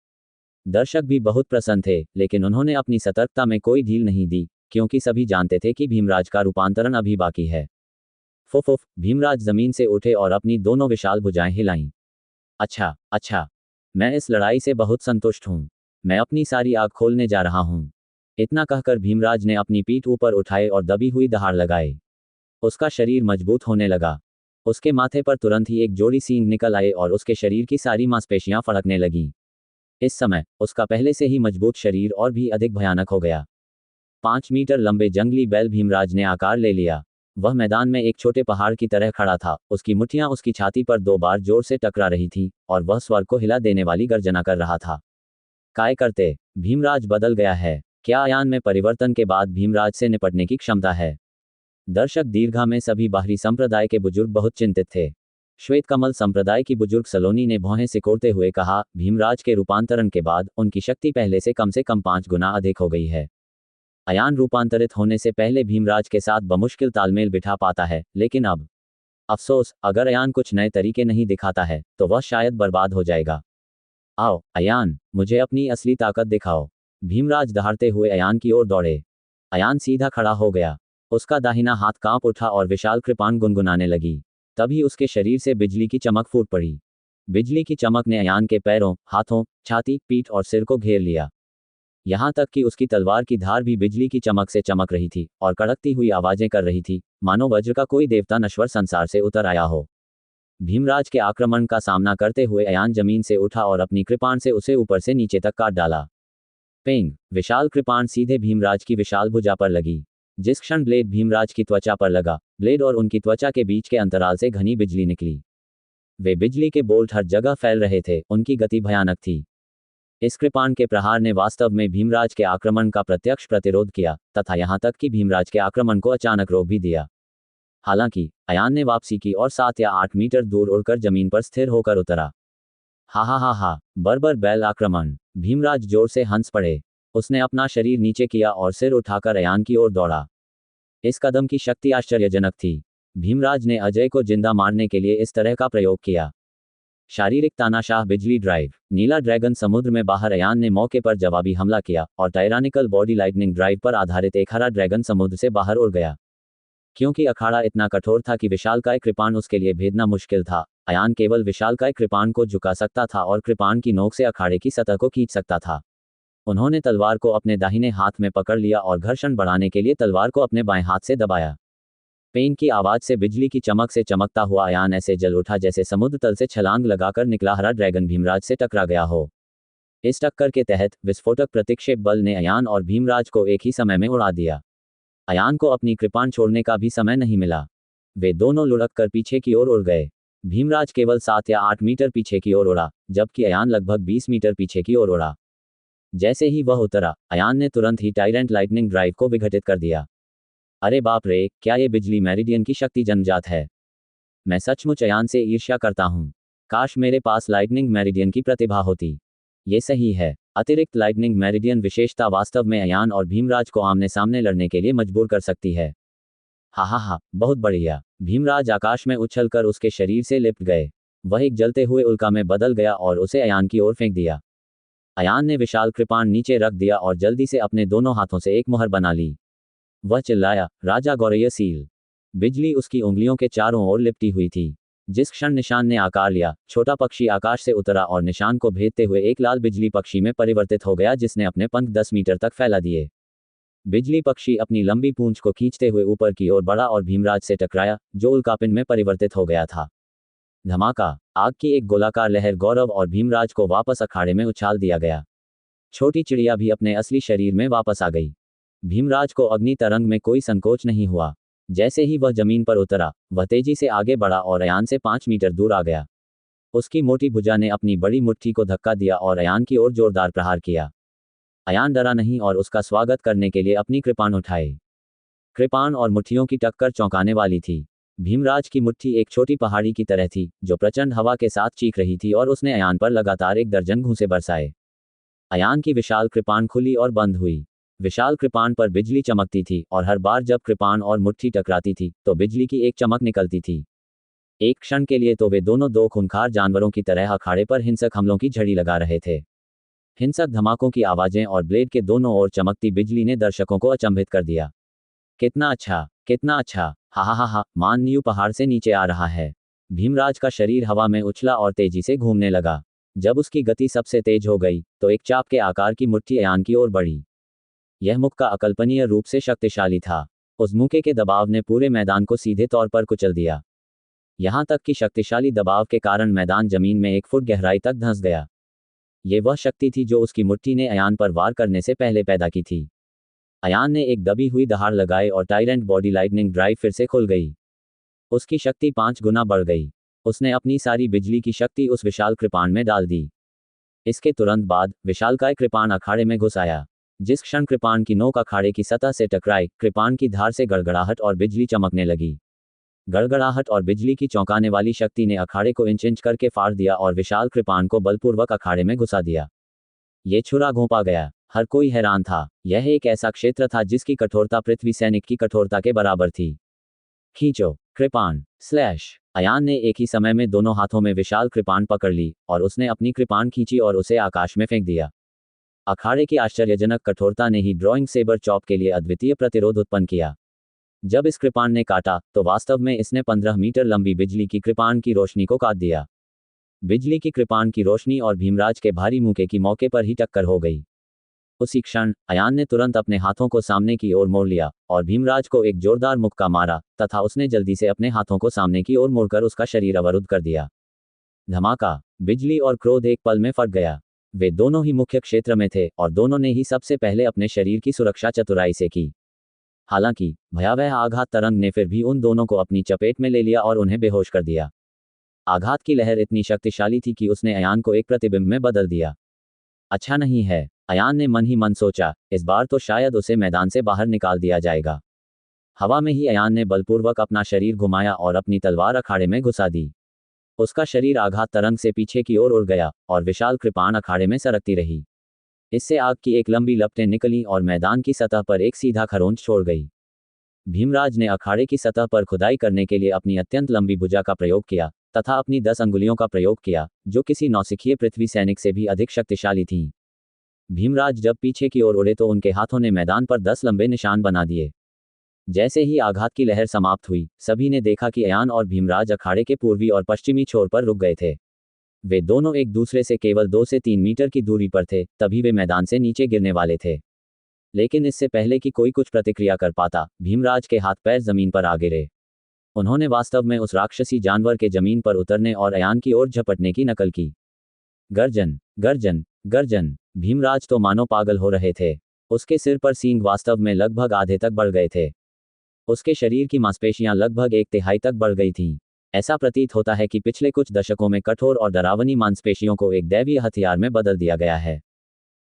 दर्शक भी बहुत प्रसन्न थे, लेकिन उन्होंने अपनी सतर्कता में कोई ढील नहीं दी, क्योंकि सभी जानते थे कि भीमराज का रूपांतरण अभी बाकी है। फुफ फुफ! भीमराज जमीन से उठे और अपनी दोनों विशाल भुजाएं हिलाईं। अच्छा, अच्छा, मैं इस लड़ाई से बहुत संतुष्ट हूं। मैं अपनी सारी आग खोलने जा रहा हूं। इतना कहकर भीमराज ने अपनी पीठ ऊपर उठाए और दबी हुई दहाड़ लगाए। उसका शरीर मजबूत होने लगा। उसके माथे पर तुरंत ही एक जोड़ी सींग निकल आए और उसके शरीर की सारी मांसपेशियां फड़कने लगीं। इस समय उसका पहले से ही मजबूत शरीर और भी अधिक भयानक हो गया। 5 मीटर लंबे जंगली बैल भीमराज ने आकार ले लिया। वह मैदान में एक छोटे पहाड़ की तरह खड़ा था। उसकी मुट्ठियां उसकी छाती पर 2 बार जोर से टकरा रही थीं और वह स्वर्ग को हिला देने वाली गर्जना कर रहा था। काय करते, भीमराज बदल गया है। क्या अयान में परिवर्तन के बाद भीमराज से निपटने की क्षमता है? दर्शक दीर्घा में सभी बाहरी संप्रदाय के बुजुर्ग बहुत चिंतित थे। श्वेत कमल संप्रदाय की बुजुर्ग सलोनी ने भौहें सिकोड़ते हुए कहा, भीमराज के रूपांतरण के बाद उनकी शक्ति पहले से कम 5 गुना अधिक हो गई है। अयान रूपांतरित होने से पहले भीमराज के साथ बमुश्किल तालमेल बिठा पाता है, लेकिन अब अफसोस, अगर अयान कुछ नए तरीके नहीं दिखाता है तो वह शायद बर्बाद हो जाएगा। आओ अयान, मुझे अपनी असली ताकत दिखाओ। भीमराज दहाड़ते हुए अयान की ओर दौड़े। अयान सीधा खड़ा हो गया। उसका दाहिना हाथ कांप उठा और विशाल कृपाण गुनगुनाने लगी। तभी उसके शरीर से बिजली की चमक फूट पड़ी। बिजली की चमक ने अयान के पैरों, हाथों, छाती, पीठ और सिर को घेर लिया। यहां तक कि उसकी तलवार की धार भी बिजली की चमक से चमक रही थी और कड़कती हुई आवाजें कर रही थी, मानो वज्र का कोई देवता नश्वर संसार से उतर आया हो। भीमराज के आक्रमण का सामना करते हुए अयान जमीन से उठा और अपनी कृपाण से उसे ऊपर से नीचे तक काट डाला। पेंग! विशाल कृपाण सीधे भीमराज की विशाल भुजा पर लगी। जिस क्षण ब्लेड भीमराज की त्वचा पर लगा, ब्लेड और उनकी त्वचा के बीच के अंतराल से घनी बिजली निकली। वे बिजली के बोल्ट हर जगह फैल रहे थे, उनकी गति भयानक थी। इस कृपाण के प्रहार ने वास्तव में भीमराज के आक्रमण का प्रत्यक्ष प्रतिरोध किया, तथा यहां तक कि भीमराज के आक्रमण को अचानक रोक भी दिया। हालांकि अयान ने वापसी की और 7 या 8 मीटर दूर उड़कर जमीन पर स्थिर होकर उतरा। हा हा हा हा! बर्बर बैल आक्रमण! भीमराज जोर से हंस पड़े। उसने अपना शरीर नीचे किया और सिर उठाकर अयान की ओर दौड़ा। इस कदम की शक्ति आश्चर्यजनक थी। भीमराज ने अजय को जिंदा मारने के लिए इस तरह का प्रयोग किया। शारीरिक तानाशाह बिजली ड्राइव। नीला ड्रैगन समुद्र में बाहर अयान ने मौके पर जवाबी हमला किया और टायरानिकल बॉडी लाइटनिंग ड्राइव पर आधारित एक हरा ड्रैगन समुद्र से बाहर उड़ गया। क्योंकि अखाड़ा इतना कठोर था कि विशालकाय कृपाण उसके लिए भेदना मुश्किल था, अयान केवल विशालकाय कृपाण को झुका सकता था और कृपाण की नोक से अखाड़े की सतह को खींच सकता था। उन्होंने तलवार को अपने दाहिने हाथ में पकड़ लिया और घर्षण बढ़ाने के लिए तलवार को अपने बाएं हाथ से दबाया। पेन की आवाज से बिजली की चमक से चमकता हुआ अयान ऐसे जल उठा जैसे समुद्र तल से छलांग लगाकर निकला हरा ड्रैगन भीमराज से टकरा गया हो। इस टक्कर के तहत विस्फोटक प्रतिक्षेप बल ने अयान और भीमराज को एक ही समय में उड़ा दिया। अयान को अपनी कृपाण छोड़ने का भी समय नहीं मिला। वे दोनों लुढ़क कर पीछे की ओर उड़ गए। भीमराज केवल 7 या 8 मीटर पीछे की ओर उड़ा, जबकि अयान लगभग 20 मीटर पीछे की ओर उड़ा। जैसे ही वह उतरा, अयान ने तुरंत ही टाइरेंट लाइटनिंग ड्राइव को विघटित कर दिया। अरे बाप रे, क्या ये बिजली मेरिडियन की शक्ति जन्मजात है? मैं सचमुच अयान से ईर्ष्या करता हूँ। काश मेरे पास लाइटनिंग मेरिडियन की प्रतिभा होती। ये सही है। अतिरिक्त लाइटनिंग मेरिडियन विशेषता वास्तव में अयान और भीमराज को आमने सामने लड़ने के लिए मजबूर कर सकती है। हा हा हा, बहुत बढ़िया! भीमराज आकाश में उछलकर उसके शरीर से लिपट गए। वह एक जलते हुए उल्का में बदल गया और उसे अयान की ओर फेंक दिया। अयान ने विशाल कृपाण नीचे रख दिया और जल्दी से अपने दोनों हाथों से एक मुहर बना ली। वह चिल्लाया, राजा गौरय सील! बिजली उसकी उंगलियों के चारों ओर लिपटी हुई थी। जिस क्षण निशान ने आकार लिया, छोटा पक्षी आकाश से उतरा और निशान को भेदते हुए एक लाल बिजली पक्षी में परिवर्तित हो गया जिसने अपने पंख 10 मीटर तक फैला दिए। बिजली पक्षी अपनी लंबी पूंछ को खींचते हुए ऊपर की ओर बढ़ा और भीमराज से टकराया, जो उल्कापिंड में परिवर्तित हो गया था। धमाका! आग की एक गोलाकार लहर गौरव और भीमराज को वापस अखाड़े में उछाल दिया गया। छोटी चिड़िया भी अपने असली शरीर में वापस आ गई। भीमराज को अग्नि तरंग में कोई संकोच नहीं हुआ। जैसे ही वह जमीन पर उतरा, वह तेजी से आगे बढ़ा और अयान से 5 मीटर दूर आ गया। उसकी मोटी भुजा ने अपनी बड़ी मुट्ठी को धक्का दिया और अयान की ओर जोरदार प्रहार किया। अयान डरा नहीं और उसका स्वागत करने के लिए अपनी कृपाण उठाए। कृपाण और मुट्ठियों की टक्कर चौंकाने वाली थी। भीमराज की मुट्ठी एक छोटी पहाड़ी की तरह थी, जो प्रचंड हवा के साथ चीख रही थी और उसने अयान पर लगातार 1 दर्जन घूंसे बरसाए। अयान की विशाल कृपाण खुली और बंद हुई। विशाल कृपाण पर बिजली चमकती थी और हर बार जब कृपाण और मुट्ठी टकराती थी, तो बिजली की एक चमक निकलती थी। एक क्षण के लिए तो वे दोनों 2 खूंखार जानवरों की तरह अखाड़े पर हिंसक हमलों की झड़ी लगा रहे थे। हिंसक धमाकों की आवाजें और ब्लेड के दोनों ओर चमकती बिजली ने दर्शकों को अचंभित कर दिया। कितना अच्छा! कितना अच्छा! हा हा हा हा! माननीय पहाड़ से नीचे आ रहा है। भीमराज का शरीर हवा में उछला और तेजी से घूमने लगा। जब उसकी गति सबसे तेज हो गई, तो एक चाप के आकार की मुट्ठी अयान की ओर बढ़ी। यह मुक्का अकल्पनीय रूप से शक्तिशाली था। उस मुक्के के दबाव ने पूरे मैदान को सीधे तौर पर कुचल दिया। यहां तक कि शक्तिशाली दबाव के कारण मैदान जमीन में 1 फुट गहराई तक धंस गया। ये वह शक्ति थी जो उसकी मुट्ठी ने अयान पर वार करने से पहले पैदा की थी। अयान ने एक दबी हुई दहाड़ लगाई और टाइरेंट बॉडी लाइटनिंग ड्राइव फिर से खुल गई। उसकी शक्ति 5 गुना बढ़ गई। उसने अपनी सारी बिजली की शक्ति उस विशाल कृपाण में डाल दी। इसके तुरंत बाद विशालकाय कृपाण अखाड़े में घुस आया। जिस क्षण कृपाण की नोक अखाड़े की सतह से टकराई, कृपाण की धार से गड़गड़ाहट और बिजली चमकने लगी। गड़गड़ाहट और बिजली की चौंकाने वाली शक्ति ने अखाड़े को इंच इंच करके फाड़ दिया और विशाल कृपाण को बलपूर्वक अखाड़े में घुसा दिया। ये छुरा घोंपा गया। हर कोई हैरान था। यह एक ऐसा क्षेत्र था जिसकी कठोरता पृथ्वी सैनिक की कठोरता के बराबर थी। खींचो कृपाण स्लैश! अयान ने एक ही समय में दोनों हाथों में विशाल कृपाण पकड़ ली और उसने अपनी कृपाण खींची और उसे आकाश में फेंक दिया। अखाड़े की आश्चर्यजनक कठोरता ने ही ड्रॉइंग सेबर चॉप के लिए अद्वितीय प्रतिरोध उत्पन्न किया। जब इस कृपाण ने काटा, तो वास्तव में इसने 15 मीटर लंबी बिजली की कृपाण की रोशनी को काट दिया। बिजली की कृपाण की रोशनी और भीमराज के भारी मुक्के की मौके पर ही टक्कर हो गई। उसी क्षण अयान ने तुरंत अपने हाथों को सामने की ओर मोड़ लिया और भीमराज को एक जोरदार मुक्का मारा तथा उसने जल्दी से अपने हाथों को सामने की ओर मोड़कर उसका शरीर अवरुद्ध कर दिया। धमाका, बिजली और क्रोध एक पल में फट गया। वे दोनों ही मुख्य क्षेत्र में थे और दोनों ने ही सबसे पहले अपने शरीर की सुरक्षा चतुराई से की। हालांकि भयावह आघात तरंग ने फिर भी उन दोनों को अपनी चपेट में ले लिया और उन्हें बेहोश कर दिया। आघात की लहर इतनी शक्तिशाली थी कि उसने अयान को एक प्रतिबिंब में बदल दिया। अच्छा नहीं है, अयान ने मन ही मन सोचा, इस बार तो शायद उसे मैदान से बाहर निकाल दिया जाएगा। हवा में ही अयान ने बलपूर्वक अपना शरीर घुमाया और अपनी तलवार अखाड़े में घुसा दी। उसका शरीर आघात तरंग से पीछे की ओर उड़ गया और विशाल कृपाण अखाड़े में सरकती रही। इससे आग की एक लंबी लपटें निकलीं और मैदान की सतह पर एक सीधा खरोंच छोड़ गई। भीमराज ने अखाड़े की सतह पर खुदाई करने के लिए अपनी अत्यंत लंबी भुजा का प्रयोग किया तथा अपनी 10 अंगुलियों का प्रयोग किया, जो किसी नौसिखिए पृथ्वी सैनिक से भी अधिक शक्तिशाली थीं। भीमराज जब पीछे की ओर उड़े तो उनके हाथों ने मैदान पर 10 लंबे निशान बना दिए। जैसे ही आघात की लहर समाप्त हुई, सभी ने देखा कि अयान और भीमराज अखाड़े के पूर्वी और पश्चिमी छोर पर रुक गए थे। वे दोनों एक दूसरे से केवल 2 से 3 मीटर की दूरी पर थे, तभी वे मैदान से नीचे गिरने वाले थे। लेकिन इससे पहले कि कोई कुछ प्रतिक्रिया कर पाता, भीमराज के हाथ पैर जमीन पर आ गिरे। उन्होंने वास्तव में उस राक्षसी जानवर के जमीन पर उतरने और अयान की ओर झपटने की नकल की। गर्जन, गर्जन, गर्जन। भीमराज तो मानो पागल हो रहे थे। उसके सिर पर सींग वास्तव में लगभग आधे तक बढ़ गए थे। उसके शरीर की मांसपेशियां लगभग 1/3 तक बढ़ गई थीं। ऐसा प्रतीत होता है कि पिछले कुछ दशकों में कठोर और डरावनी मांसपेशियों को एक दैवीय हथियार में बदल दिया गया है।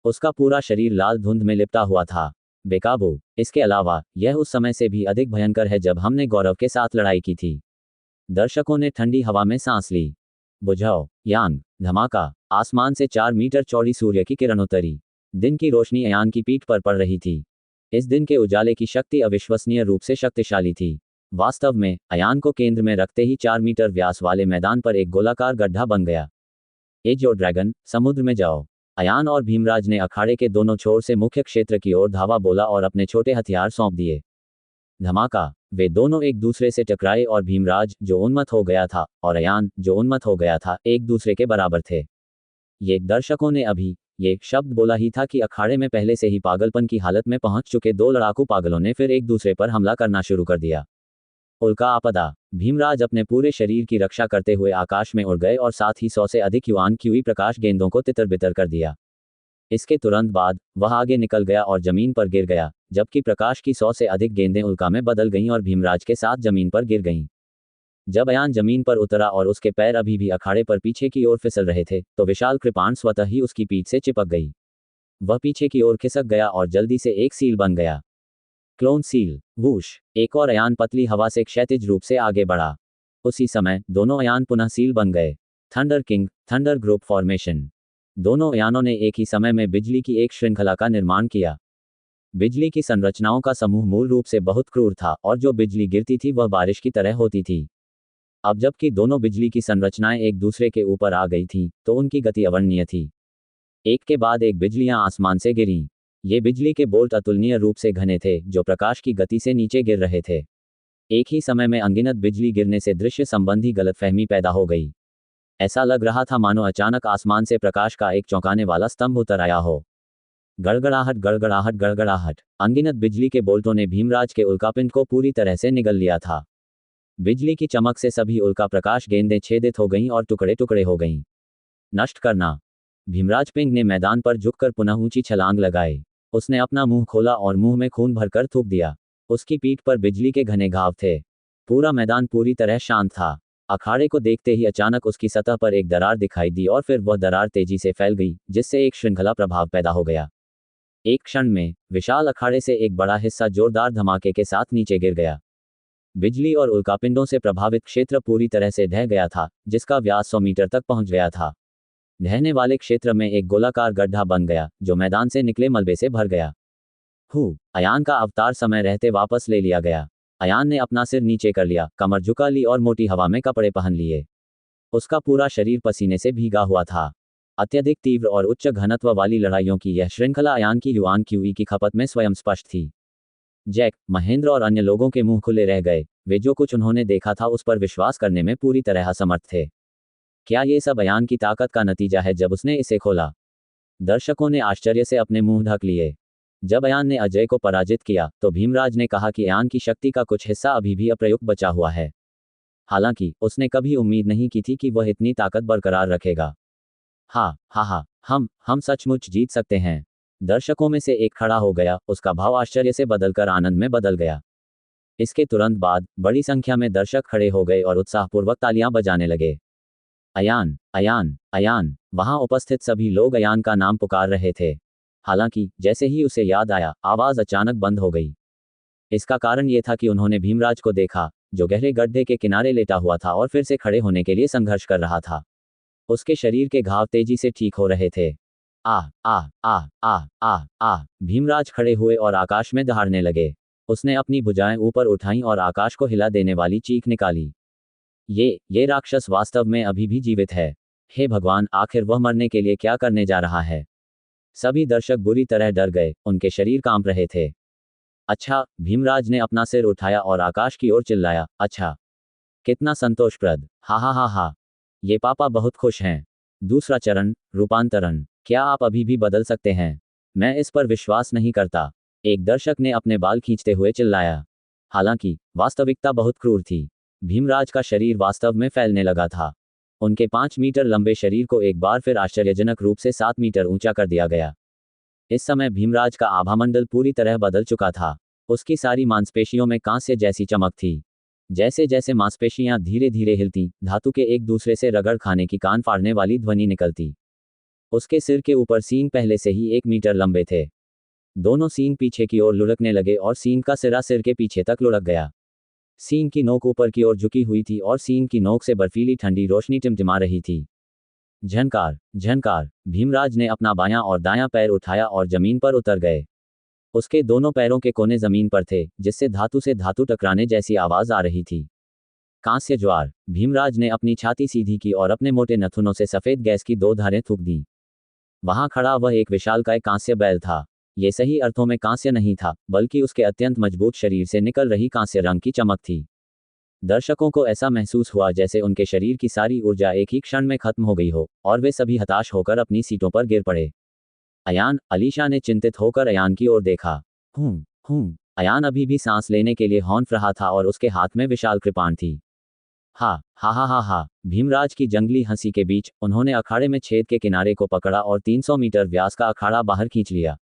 उसका पूरा शरीर लाल धुंध में लिपटा हुआ था। बेकाबू। इसके अलावा यह उस समय से भी अधिक भयंकर है जब हमने गौरव के साथ लड़ाई की थी। दर्शकों ने ठंडी हवा में सांस ली। बुझाओ, यांग। धमाका। आसमान से 4 मीटर चौड़ी सूर्य की किरण उतरी। दिन की रोशनी अयान की पीठ पर पड़ रही थी। इस दिन के उजाले की शक्ति अविश्वसनीय रूप से शक्तिशाली थी। वास्तव में अयान को केंद्र में रखते ही 4 मीटर व्यास वाले मैदान पर एक गोलाकार गड्ढा बन गया। ए जो ड्रैगन, समुद्र में जाओ। अयान और भीमराज ने अखाड़े के दोनों छोर से मुख्य क्षेत्र की ओर धावा बोला और अपने छोटे हथियार सौंप दिए। धमाका। वे दोनों एक दूसरे से टकराए और भीमराज, जो उन्मत्त हो गया था, और अयान, जो उन्मत्त हो गया था, एक दूसरे के बराबर थे। ये दर्शकों ने अभी ये शब्द बोला ही था कि अखाड़े में पहले से ही पागलपन की हालत में पहुंच चुके 2 लड़ाकू पागलों ने फिर एक दूसरे पर हमला करना शुरू कर दिया। उल्का आपदा। भीमराज अपने पूरे शरीर की रक्षा करते हुए आकाश में उड़ गए और साथ ही 100 से अधिक युआन क्यूई प्रकाश गेंदों को तितर-बितर कर दिया। इसके तुरंत बाद वह आगे निकल गया और जमीन पर गिर गया, जबकि प्रकाश की 100 से अधिक गेंदें उल्का में बदल गईं और भीमराज के साथ जमीन पर गिर गईं। जब अयान जमीन पर उतरा और उसके पैर अभी भी अखाड़े पर पीछे की ओर फिसल रहे थे, तो विशाल कृपाण स्वतः ही उसकी पीठ से चिपक गई। वह पीछे की ओर खिसक गया और जल्दी से एक सील बन गया। Clone seal. वूश। एक और अयान पतली हवा से क्षैतिज रूप से आगे बढ़ा। उसी समय दोनों अयान पुनः सील बन गए। Thunder king, thunder group formation. दोनों अयानों ने एक ही समय में बिजली की एक श्रृंखला का निर्माण किया। बिजली की संरचनाओं का समूह मूल रूप से बहुत क्रूर था और जो बिजली गिरती थी वह बारिश की तरह होती थी। अब जबकि दोनों बिजली की संरचनाएं एक दूसरे के ऊपर आ गई थीं, तो उनकी गति अवर्णनीय थी। एक के बाद एक बिजलियां आसमान से गिरीं। ये बिजली के बोल्ट अतुलनीय रूप से घने थे, जो प्रकाश की गति से नीचे गिर रहे थे। एक ही समय में अनगिनत बिजली गिरने से दृश्य संबंधी गलतफहमी पैदा हो गई। ऐसा लग रहा था मानो अचानक आसमान से प्रकाश का एक चौंकाने वाला स्तंभ उतर आया हो। गड़गड़ाहट, गड़गड़ाहट, गड़गड़ाहट। अनगिनत बिजली के बोल्टों ने भीमराज के उल्कापिंड को पूरी तरह से निगल लिया था। बिजली की चमक से सभी उल्का प्रकाश गेंदें छेदित हो गईं और टुकड़े टुकड़े हो गईं। नष्ट करना। भीमराज पिंग ने मैदान पर झुककर पुनः ऊंची छलांग लगाई। उसने अपना मुंह खोला और मुंह में खून भरकर थूक दिया। उसकी पीठ पर बिजली के घने घाव थे। पूरा मैदान पूरी तरह शांत था। अखाड़े को देखते ही अचानक उसकी सतह पर एक दरार दिखाई दी और फिर वह दरार तेजी से फैल गई, जिससे एक श्रृंखला प्रभाव पैदा हो गया। एक क्षण में विशाल अखाड़े से एक बड़ा हिस्सा जोरदार धमाके के साथ नीचे गिर गया। बिजली और उल्कापिंडों से प्रभावित क्षेत्र पूरी तरह से ढह गया था, जिसका व्यास 100 मीटर तक पहुंच गया था। ढहने वाले क्षेत्र में एक गोलाकार गड्ढा बन गया, जो मैदान से निकले मलबे से भर गया। अयान का अवतार समय रहते वापस ले लिया गया। अयान ने अपना सिर नीचे कर लिया, कमर झुका ली और मोटी हवा में कपड़े पहन लिए। उसका पूरा शरीर पसीने से भीगा हुआ था। अत्यधिक तीव्र और उच्च घनत्व वाली लड़ाइयों की यह श्रृंखला अयान की युआन क्यूई की खपत में स्वयं स्पष्ट थी। जैक, महेंद्र और अन्य लोगों के मुंह खुले रह गए। वे जो कुछ उन्होंने देखा था उस पर विश्वास करने में पूरी तरह असमर्थ थे। क्या ये सब अयान की ताकत का नतीजा है? जब उसने इसे खोला, दर्शकों ने आश्चर्य से अपने मुंह ढक लिए। जब अयान ने अजय को पराजित किया तो भीमराज ने कहा कि अयान की शक्ति का कुछ हिस्सा अभी भी अप्रयुक्त बचा हुआ है। हालांकि उसने कभी उम्मीद नहीं की थी कि वह इतनी ताकत बरकरार रखेगा। हा, हम सचमुच जीत सकते हैं। दर्शकों में से एक खड़ा हो गया, उसका भाव आश्चर्य से बदलकर आनंद में बदल गया। इसके तुरंत बाद बड़ी संख्या में दर्शक खड़े हो गए और उत्साहपूर्वक तालियां बजाने लगे। अयान, अयान, अयान। वहां उपस्थित सभी लोग अयान का नाम पुकार रहे थे। हालांकि जैसे ही उसे याद आया, आवाज अचानक बंद हो गई। इसका कारण यह था कि उन्होंने भीमराज को देखा, जो गहरे गड्ढे के किनारे लेटा हुआ था और फिर से खड़े होने के लिए संघर्ष कर रहा था। उसके शरीर के घाव तेजी से ठीक हो रहे थे। आह आह आह आह आह आह। भीमराज खड़े हुए और आकाश में दहाड़ने लगे। उसने अपनी भुजाएं ऊपर उठाईं और आकाश को हिला देने वाली चीख निकाली। ये राक्षस वास्तव में अभी भी जीवित है। हे भगवान, आखिर वह मरने के लिए क्या करने जा रहा है? सभी दर्शक बुरी तरह डर गए, उनके शरीर कांप रहे थे। अच्छा, भीमराज ने अपना सिर उठाया और आकाश की ओर चिल्लाया, अच्छा, कितना संतोषप्रद, हा हा हा हा। ये पापा बहुत खुश हैं। दूसरा चरण, रूपांतरण। क्या आप अभी भी बदल सकते हैं? मैं इस पर विश्वास नहीं करता, एक दर्शक ने अपने बाल खींचते हुए चिल्लाया। हालांकि वास्तविकता बहुत क्रूर थी। भीमराज का शरीर वास्तव में फैलने लगा था। उनके 5 मीटर लंबे शरीर को एक बार फिर आश्चर्यजनक रूप से 7 मीटर ऊंचा कर दिया गया। इस समय भीमराज का आभामंडल पूरी तरह बदल चुका था। उसकी सारी मांसपेशियों में कांस्य जैसी चमक थी। जैसे जैसे मांसपेशियां धीरे धीरे हिलती, धातु के एक दूसरे से रगड़ खाने की कान फाड़ने वाली ध्वनि निकलती। उसके सिर के ऊपर सींग पहले से ही 1 मीटर लंबे थे। दोनों सींग पीछे की ओर लुढ़कने लगे और सींग का सिरा सिर के पीछे तक लुढ़क गया। सींग की नोक ऊपर की ओर झुकी हुई थी और सींग की नोक से बर्फीली ठंडी रोशनी टिमटिमा रही थी। झनकार, झनकार। भीमराज ने अपना बायां और दायां पैर उठाया और जमीन पर उतर गए। उसके दोनों पैरों के कोने जमीन पर थे, जिससे धातु से धातु टकराने जैसी आवाज आ रही थी। कांस्य ज्वार। भीमराज ने अपनी छाती सीधी की और अपने मोटे नथुनों से सफेद गैस की 2 धारें थूक दी। वहां खड़ा वह एक विशालकाय कांस्य बैल था। ये सही अर्थों में कांस्य नहीं था, बल्कि उसके अत्यंत मजबूत शरीर से निकल रही कांस्य रंग की चमक थी। दर्शकों को ऐसा महसूस हुआ जैसे उनके शरीर की सारी ऊर्जा एक ही क्षण में खत्म हो गई हो, और वे सभी हताश होकर अपनी सीटों पर गिर पड़े। अयान, अलीशा ने चिंतित होकर अयान की ओर देखा। अयान अभी भी सांस लेने के लिए हौंफ रहा था और उसके हाथ में विशाल कृपाण थी। हा। भीमराज की जंगली हंसी के बीच उन्होंने अखाड़े में छेद के किनारे को पकड़ा और 300 मीटर व्यास का अखाड़ा बाहर खींच लिया।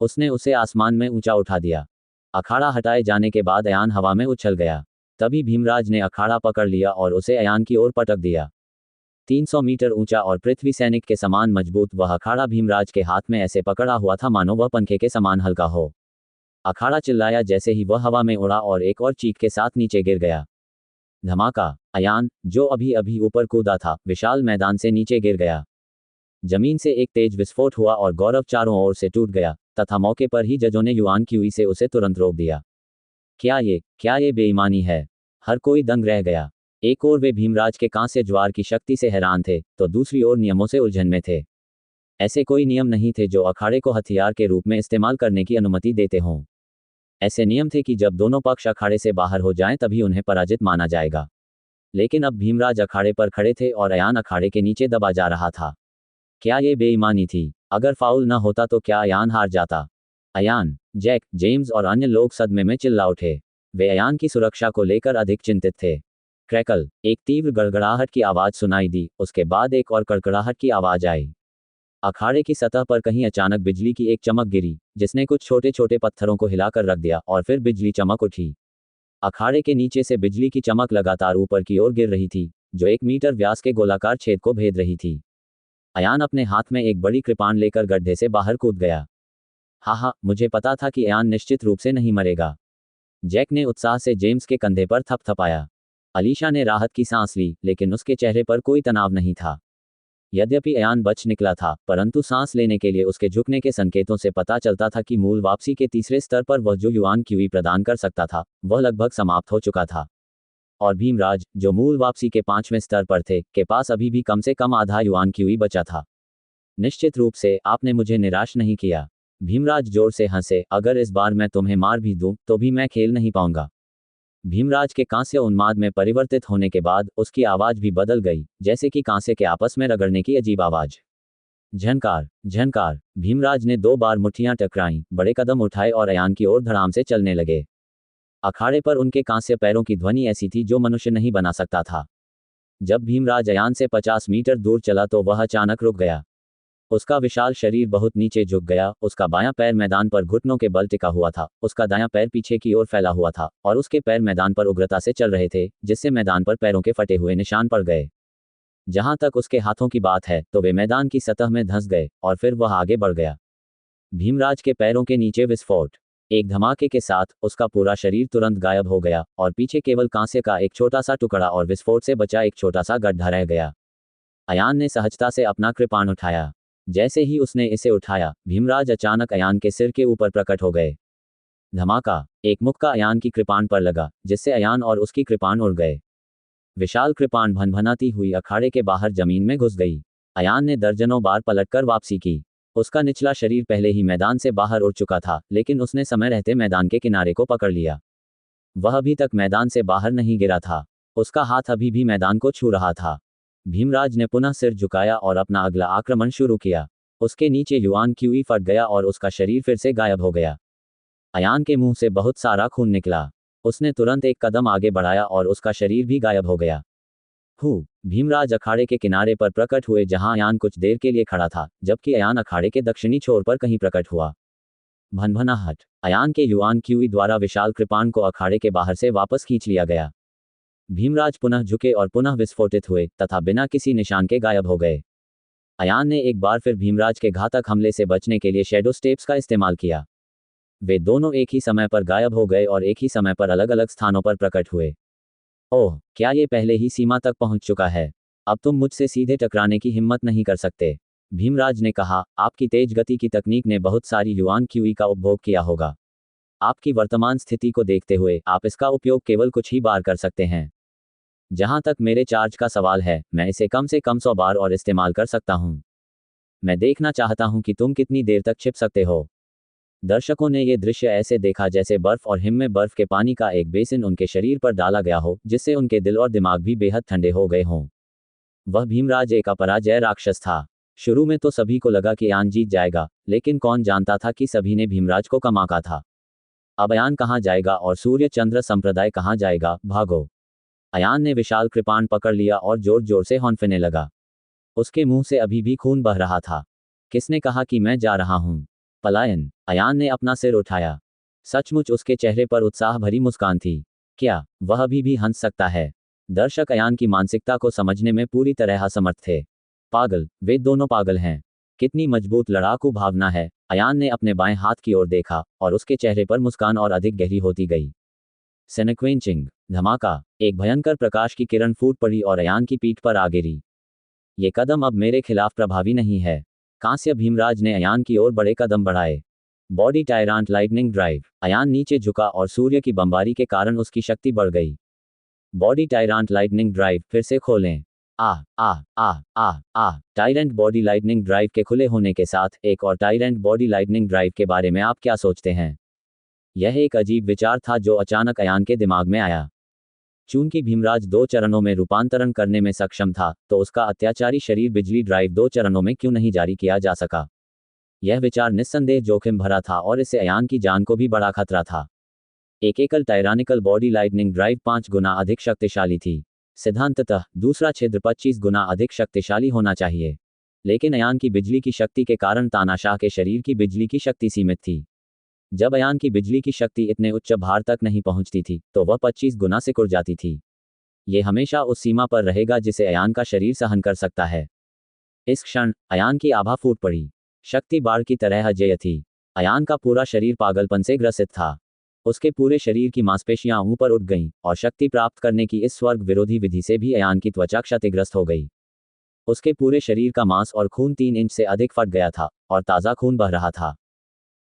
उसने उसे आसमान में ऊंचा उठा दिया। अखाड़ा हटाए जाने के बाद अयान हवा में उछल गया। तभी भीमराज ने अखाड़ा पकड़ लिया और उसे अयान की ओर पटक दिया। 300 मीटर ऊंचा और पृथ्वी सैनिक के समान मजबूत वह अखाड़ा भीमराज के हाथ में ऐसे पकड़ा हुआ था मानो वह पंखे के समान हल्का हो। अखाड़ा चिल्लाया जैसे ही वह हवा में उड़ा और एक और चीख के साथ नीचे गिर गया। धमाका। अयान, जो अभी अभी ऊपर कूदा था, विशाल मैदान से नीचे गिर गया। जमीन से एक तेज विस्फोट हुआ और गौरव चारों ओर से टूट गया, तथा मौके पर ही जजों ने युआन क्यूई से उसे तुरंत रोक दिया। क्या ये बेईमानी है? हर कोई दंग रह गया। एक ओर वे भीमराज के कांस्य ज्वार की शक्ति से हैरान थे, तो दूसरी ओर नियमों से उलझन में थे। ऐसे कोई नियम नहीं थे जो अखाड़े को हथियार के रूप में इस्तेमाल करने की अनुमति देते हों। ऐसे नियम थे कि जब दोनों पक्ष अखाड़े से बाहर हो जाएं तभी उन्हें पराजित माना जाएगा। लेकिन अब भीमराज अखाड़े पर खड़े थे और अयान अखाड़े के नीचे दबा जा रहा था। क्या ये बेईमानी थी? अगर फाउल न होता तो क्या अयान हार जाता? अयान, जैक, जेम्स और अन्य लोग सदमे में चिल्ला उठे। वे अयान की सुरक्षा को लेकर अधिक चिंतित थे। क्रैकल, एक तीव्र गड़गड़ाहट की आवाज सुनाई दी, उसके बाद एक और कड़कड़ाहट की आवाज आई। अखाड़े की सतह पर कहीं अचानक बिजली की एक चमक गिरी, जिसने कुछ छोटे छोटे पत्थरों को हिलाकर रख दिया, और फिर बिजली चमक उठी। अखाड़े के नीचे से बिजली की चमक लगातार ऊपर की ओर गिर रही थी, जो 1 मीटर व्यास के गोलाकार छेद को भेद रही थी। अयान अपने हाथ में एक बड़ी कृपाण लेकर गड्ढे से बाहर कूद गया। मुझे पता था कि अयान निश्चित रूप से नहीं मरेगा। जैक ने उत्साह से जेम्स के कंधे पर थपथपाया। अलीशा ने राहत की सांस ली, लेकिन उसके चेहरे पर कोई तनाव नहीं था। यद्यपि अयान बच निकला था, परंतु सांस लेने के लिए उसके झुकने के संकेतों से पता चलता था कि मूल वापसी के तीसरे स्तर पर वह जो युआन क्यूई प्रदान कर सकता था, वह लगभग समाप्त हो चुका था। और भीमराज, जो मूल वापसी के 5वें स्तर पर थे, के पास अभी भी कम से कम आधा युआन क्यूई बचा था। निश्चित रूप से आपने मुझे निराश नहीं किया। भीमराज जोर से हंसे। अगर इस बार मैं तुम्हें मार भी दूं, तो भी मैं खेल नहीं पाऊंगा। भीमराज के कांस्य उन्माद में परिवर्तित होने के बाद उसकी आवाज भी बदल गई, जैसे कि कांस्य के आपस में रगड़ने की अजीब आवाज। झनकार झनकार, भीमराज ने 2 बार मुट्ठियां टकराईं, बड़े कदम उठाए और अयान की ओर धड़ाम से चलने लगे। अखाड़े पर उनके कांस्य पैरों की ध्वनि ऐसी थी जो मनुष्य नहीं बना सकता था। जब भीमराज अयान से 50 मीटर दूर चला तो वह अचानक रुक गया। उसका विशाल शरीर बहुत नीचे झुक गया, उसका बायां पैर मैदान पर घुटनों के बल टिका हुआ था, उसका दायां पैर पीछे की ओर फैला हुआ था और उसके पैर मैदान पर उग्रता से चल रहे थे, जिससे मैदान पर पैरों के फटे हुए निशान पड़ गए। जहां तक उसके हाथों की बात है तो वे मैदान की सतह में धंस गए और फिर वह आगे बढ़ गया। भीमराज के पैरों के नीचे विस्फोट। एक धमाके के साथ उसका पूरा शरीर तुरंत गायब हो गया और पीछे केवल कांस्य का एक छोटा सा टुकड़ा और विस्फोट से बचा एक छोटा सा गड्ढा रह गया। अयान ने सहजता से अपना कृपाण उठाया। जैसे ही उसने इसे उठाया, भीमराज अचानक अयान के सिर के ऊपर प्रकट हो गए। धमाका, एक मुक्का अयान की कृपाण पर लगा, जिससे अयान और उसकी कृपाण उड़ गए। विशाल कृपाण भनभनाती हुई अखाड़े के बाहर जमीन में घुस गई। अयान ने दर्जनों बार पलटकर वापसी की। उसका निचला शरीर पहले ही मैदान से बाहर उड़ चुका था, लेकिन उसने समय रहते मैदान के किनारे को पकड़ लिया। वह अभी तक मैदान से बाहर नहीं गिरा था। उसका हाथ अभी भी मैदान को छू रहा था। भीमराज ने पुनः सिर झुकाया और अपना अगला आक्रमण शुरू किया। उसके नीचे युआन क्यूई फट गया और उसका शरीर फिर से गायब हो गया। अयान के मुंह से बहुत सारा खून निकला। उसने तुरंत एक कदम आगे बढ़ाया और उसका शरीर भी गायब हो गया। भीमराज अखाड़े के किनारे पर प्रकट हुए जहां अयान कुछ देर के लिए खड़ा था, जबकि अयान अखाड़े के दक्षिणी छोर पर कहीं प्रकट हुआ। भनभनाहट, अयान के युआन क्यूई द्वारा विशाल कृपाण को अखाड़े के बाहर से वापस खींच लिया गया। भीमराज पुनः झुके और पुनः विस्फोटित हुए तथा बिना किसी निशान के गायब हो गए। अयान ने एक बार फिर भीमराज के घातक हमले से बचने के लिए शैडो स्टेप्स का इस्तेमाल किया। वे दोनों एक ही समय पर गायब हो गए और एक ही समय पर अलग अलग स्थानों पर प्रकट हुए। ओह, क्या ये पहले ही सीमा तक पहुंच चुका है? अब तुम मुझसे सीधे टकराने की हिम्मत नहीं कर सकते, भीमराज ने कहा। आपकी तेज गति की तकनीक ने बहुत सारी युआन क्यूई का उपभोग किया होगा। आपकी वर्तमान स्थिति को देखते हुए आप इसका उपयोग केवल कुछ ही बार कर सकते हैं। जहां तक मेरे चार्ज का सवाल है, मैं इसे कम से कम 100 बार और इस्तेमाल कर सकता हूं। मैं देखना चाहता हूं कि तुम कितनी देर तक छिप सकते हो। दर्शकों ने ये दृश्य ऐसे देखा जैसे बर्फ और हिम में बर्फ के पानी का एक बेसिन उनके शरीर पर डाला गया हो, जिससे उनके दिल और दिमाग भी बेहद ठंडे हो गए हों। वह भीमराज एक अपराजय राक्षस था। शुरू में तो सभी को लगा कि अयान जीत जाएगा, लेकिन कौन जानता था कि सभी ने भीमराज को कम आंका था। अब अयान कहाँ जाएगा और सूर्य चंद्र संप्रदाय कहाँ जाएगा? भागो! अयान ने विशाल कृपाण पकड़ लिया और जोर जोर से हौंफने लगा। उसके मुंह से अभी भी खून बह रहा था। किसने कहा कि मैं जा रहा हूं? पलायन! अयान ने अपना सिर उठाया। सचमुच उसके चेहरे पर उत्साह भरी मुस्कान थी। क्या वह अभी भी हंस सकता है? दर्शक अयान की मानसिकता को समझने में पूरी तरह असमर्थ थे। पागल, वे दोनों पागल हैं। कितनी मजबूत लड़ाकू भावना है। अयान ने अपने बाएं हाथ की ओर देखा और उसके चेहरे पर मुस्कान और अधिक गहरी होती गई। सेनेक्वेंचिंग, धमाका, एक भयंकर प्रकाश की किरण फूट पड़ी और अयान की पीठ पर आ गिरी। ये कदम अब मेरे खिलाफ प्रभावी नहीं है। कांस्य भीमराज ने अयान की ओर बड़े कदम बढ़ाए। Body tyrant lightning drive. Ayan नीचे झुका और सूर्य की बमबारी के कारण उसकी शक्ति बढ़ गई। बॉडी टायरांट लाइटनिंग ड्राइव फिर से खोलें। टायरेंट बॉडी लाइटनिंग ड्राइव के खुले होने के साथ एक और टायरेंट बॉडी लाइटनिंग ड्राइव के बारे में आप क्या सोचते हैं? यह एक अजीब विचार था जो अचानक अयान के दिमाग में आया। चूंकि भीमराज 2 चरणों में रूपांतरण करने में सक्षम था, तो उसका अत्याचारी शरीर बिजली ड्राइव 2 चरणों में क्यों नहीं जारी किया जा सका? यह विचार निस्संदेह जोखिम भरा था और इससे अयान की जान को भी बड़ा खतरा था। एक एकल टायरानिकल बॉडी लाइटनिंग ड्राइव 5 गुना अधिक शक्तिशाली थी। सिद्धांततः दूसरा छिद्र 25 गुना अधिक शक्तिशाली होना चाहिए। लेकिन अयान की बिजली की शक्ति के कारण तानाशाह के शरीर की बिजली की शक्ति सीमित थी। जब अयान की बिजली की शक्ति इतने उच्च भार तक नहीं पहुंचती थी, तो वह 25 गुना सिकुड़ जाती थी। ये हमेशा उस सीमा पर रहेगा जिसे अयान का शरीर सहन कर सकता है। इस क्षण अयान की आभा फूट पड़ी। शक्ति बाढ़ की तरह अजेय थी। अयान का पूरा शरीर पागलपन से ग्रसित था। उसके पूरे शरीर की मांसपेशियां ऊपर उठ गईं और शक्ति प्राप्त करने की इस स्वर्ग विरोधी विधि से भी अयान की त्वचा क्षतिग्रस्त हो गई। उसके पूरे शरीर का मांस और खून 3 इंच से अधिक फट गया था और ताज़ा खून बह रहा था।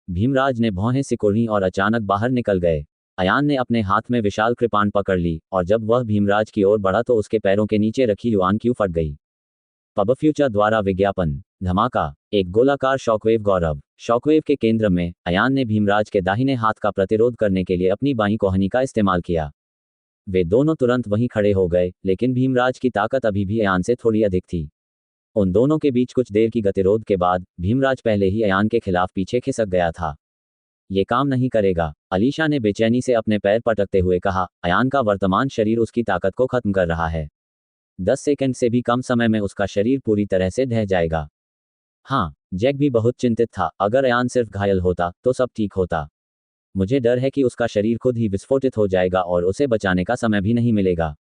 भीमराज ने भौहें सिकुड़ी और अचानक बाहर निकल गए। अयान ने अपने हाथ में विशाल कृपाण पकड़ ली और जब वह भीमराज की ओर बढ़ा तो उसके पैरों के नीचे रखी युआन क्यू फट गई। पब फ्यूचर द्वारा विज्ञापन। धमाका, एक गोलाकार शॉकवेव गौरव। शॉकवेव के केंद्र में अयान ने भीमराज के दाहिने हाथ का प्रतिरोध करने के लिए अपनी बाईं कोहनी का इस्तेमाल किया। वे दोनों तुरंत वहीं खड़े हो गए, लेकिन भीमराज की ताकत अभी भी अयान से थोड़ी अधिक थी। उन दोनों के बीच कुछ देर की गतिरोध के बाद भीमराज पहले ही अयान के खिलाफ पीछे खिसक गया था। ये काम नहीं करेगा, अलीशा ने बेचैनी से अपने पैर पटकते हुए कहा। अयान का वर्तमान शरीर उसकी ताकत को खत्म कर रहा है। 10 सेकंड से भी कम समय में उसका शरीर पूरी तरह से ढह जाएगा। हाँ, जैक भी बहुत चिंतित था। अगर अयान सिर्फ घायल होता तो सब ठीक होता। मुझे डर है कि उसका शरीर खुद ही विस्फोटित हो जाएगा और उसे बचाने का समय भी नहीं मिलेगा।